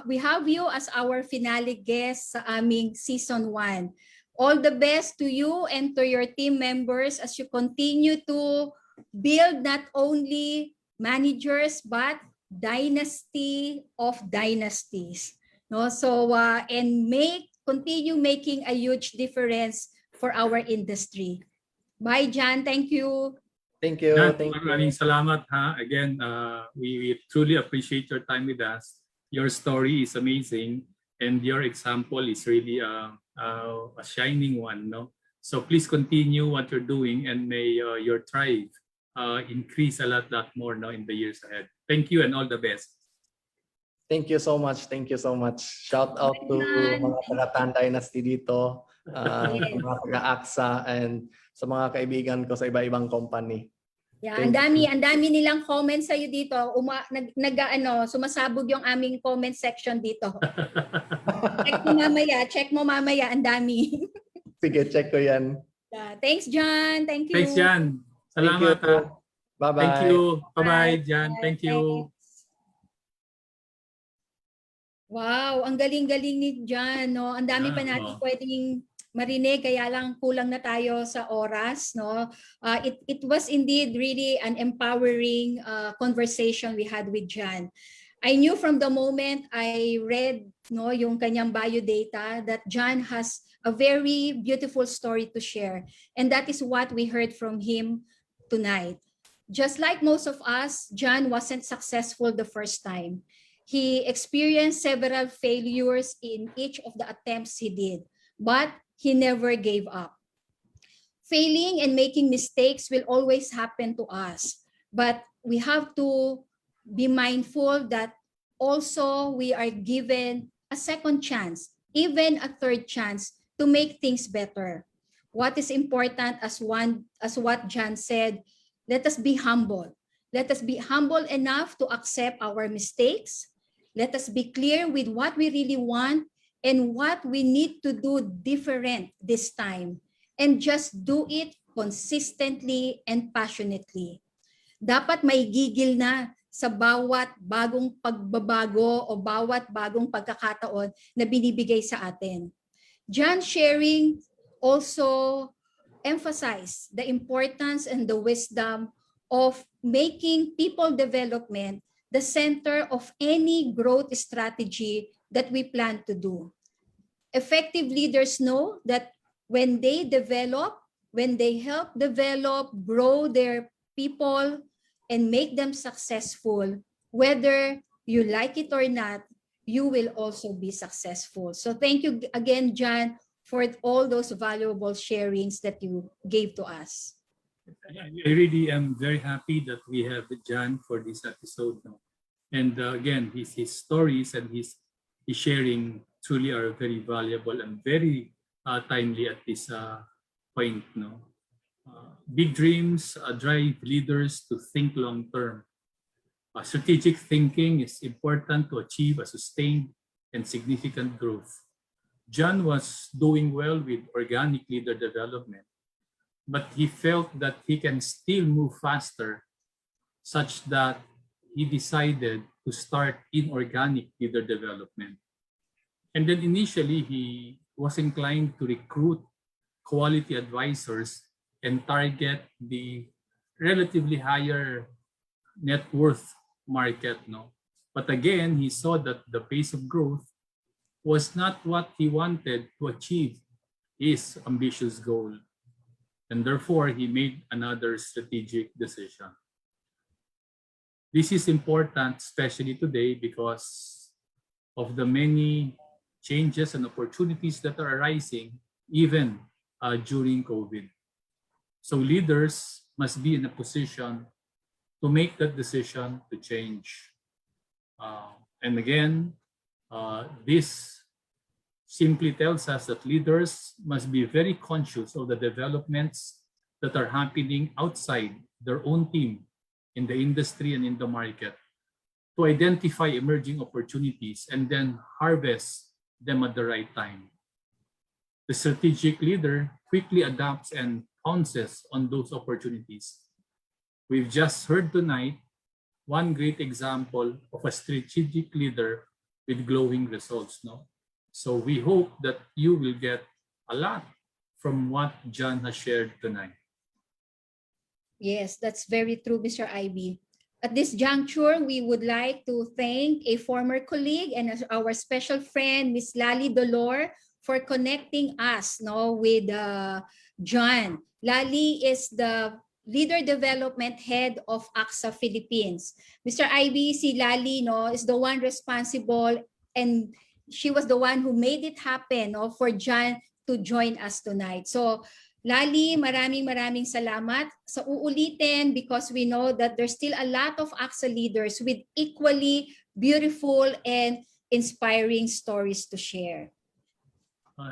we have you as our finale guest sa aming season 1. All the best to you and to your team members as you continue to build not only managers but dynasty of dynasties, no? So and continue making a huge difference for our industry. Bye, Jan. Thank you. Thank you. Jan, Thank you. maraming salamat, ha. Again, we truly appreciate your time with us. Your story is amazing, and your example is really a shining one, no? So please continue what you're doing, and may your tribe increase a lot more, no, in the years ahead. Thank you and all the best. Thank you so much. Thank you so much. Shout out to mga taga-Tanday Dynasty dito, mga taga-AXA, and sa mga kaibigan ko sa iba-ibang company. Yeah, ang dami nilang comments sa iyo dito. Sumasabog yung aming comment section dito. Check mo mamaya, ang dami. Sige, check ko 'yan. Yeah, thanks, John. Thank you. Thanks, Jan. Salamat. Thank you. Bye-bye. Thank you. Bye-bye, Jan. Bye. Thank you. Wow, ang galing-galing ni Jan, no? Ang dami pa natin pwedeng marinig, kaya lang kulang na tayo sa oras, no? It was indeed really an empowering conversation we had with Jan. I knew from the moment I read, no, yung kanyang bio data that Jan has a very beautiful story to share, and that is what we heard from him tonight. Just like most of us, Jan wasn't successful the first time. He experienced several failures in each of the attempts he did, but he never gave up. Failing and making mistakes will always happen to us, but we have to be mindful that also we are given a second chance, even a third chance to make things better. What is important, as what Jan said, let us be humble. Let us be humble enough to accept our mistakes. Let us be clear with what we really want and what we need to do different this time. And just do it consistently and passionately. Dapat may gigil na sa bawat bagong pagbabago o bawat bagong pagkakataon na binibigay sa atin. Jan sharing also emphasized the importance and the wisdom of making people development the center of any growth strategy that we plan to do. Effective leaders know that when they develop, when they help develop, grow their people, and make them successful, whether you like it or not, you will also be successful. So thank you again, Jan, for all those valuable sharings that you gave to us. I really am very happy that we have Jan for this episode. No? And again, his stories and his sharing truly are very valuable and very timely at this point. No? Big dreams drive leaders to think long term. Strategic thinking is important to achieve a sustained and significant growth. John was doing well with organic leader development, but he felt that he can still move faster, such that he decided to start inorganic leader development. And then initially, he was inclined to recruit quality advisors and target the relatively higher net worth market. No? But again, he saw that the pace of growth was not what he wanted to achieve his ambitious goal. And therefore, he made another strategic decision. This is important, especially today, because of the many changes and opportunities that are arising even during COVID. So leaders must be in a position to make that decision to change. And again, this simply tells us that leaders must be very conscious of the developments that are happening outside their own team, in the industry and in the market, to identify emerging opportunities and then harvest them at the right time. The strategic leader quickly adapts and pounces on those opportunities. We've just heard tonight one great example of a strategic leader with glowing results. No? So we hope that you will get a lot from what John has shared tonight. Yes, that's very true, Mr. Ivy. At this juncture, we would like to thank a former colleague and our special friend, Ms. Lali Dolor, for connecting us with John. Lali is the Leader Development Head of AXA Philippines. Mr. Ivy, si Lali is the one responsible, and she was the one who made it happen for John to join us tonight. So Lali, maraming salamat sa uulitin, because we know that there's still a lot of AXA leaders with equally beautiful and inspiring stories to share.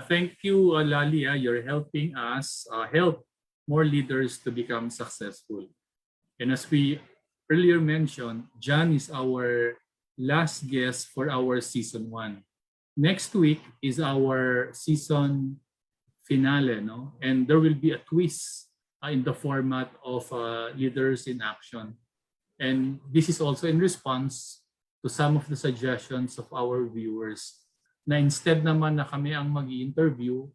Thank you, Lali. You're helping us help more leaders to become successful. And as we earlier mentioned, John is our last guest for our season 1. Next week is our season finale, no? And there will be a twist in the format of Leaders in Action. And this is also in response to some of the suggestions of our viewers na instead naman na kami ang mag-i-interview,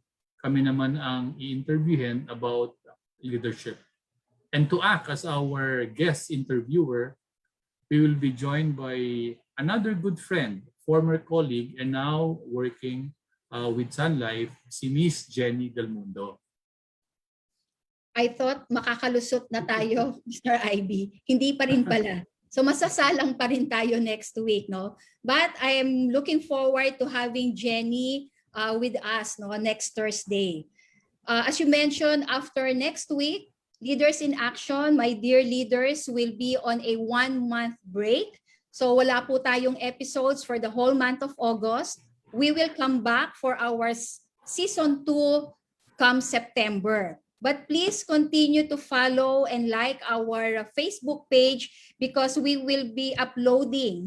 kami naman ang i-interviewin about leadership. And to act as our guest interviewer, we will be joined by another good friend, former colleague, and now working with Sun Life, si Miss Jenny Del Mundo. I thought makakalusot na tayo, Mr. IB. Hindi pa rin pala. So masasalang pa rin tayo next week, no? But I am looking forward to having Jenny with us, no, next Thursday. As you mentioned, after next week, Leaders in Action, my dear leaders, will be on a 1-month break. So wala po tayong episodes for the whole month of August. We will come back for our season 2 come September. But please continue to follow and like our Facebook page because we will be uploading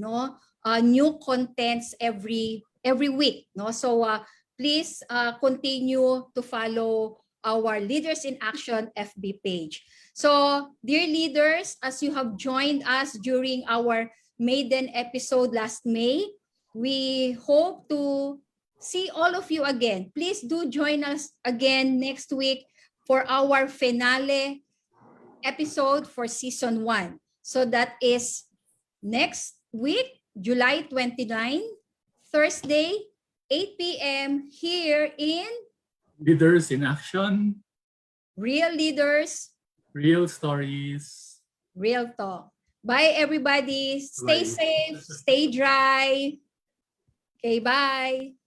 new contents every week. No? So please continue to follow our Leaders in Action FB page. So dear leaders, as you have joined us during our maiden episode last May, we hope to see all of you again. Please do join us again next week for our finale episode for season 1. So that is next week, July 29, Thursday, 8 p.m. here in Leaders in Action. Real Leaders, Real Stories. Real Talk. Bye everybody. Stay Bye. safe, stay dry. Okay, bye.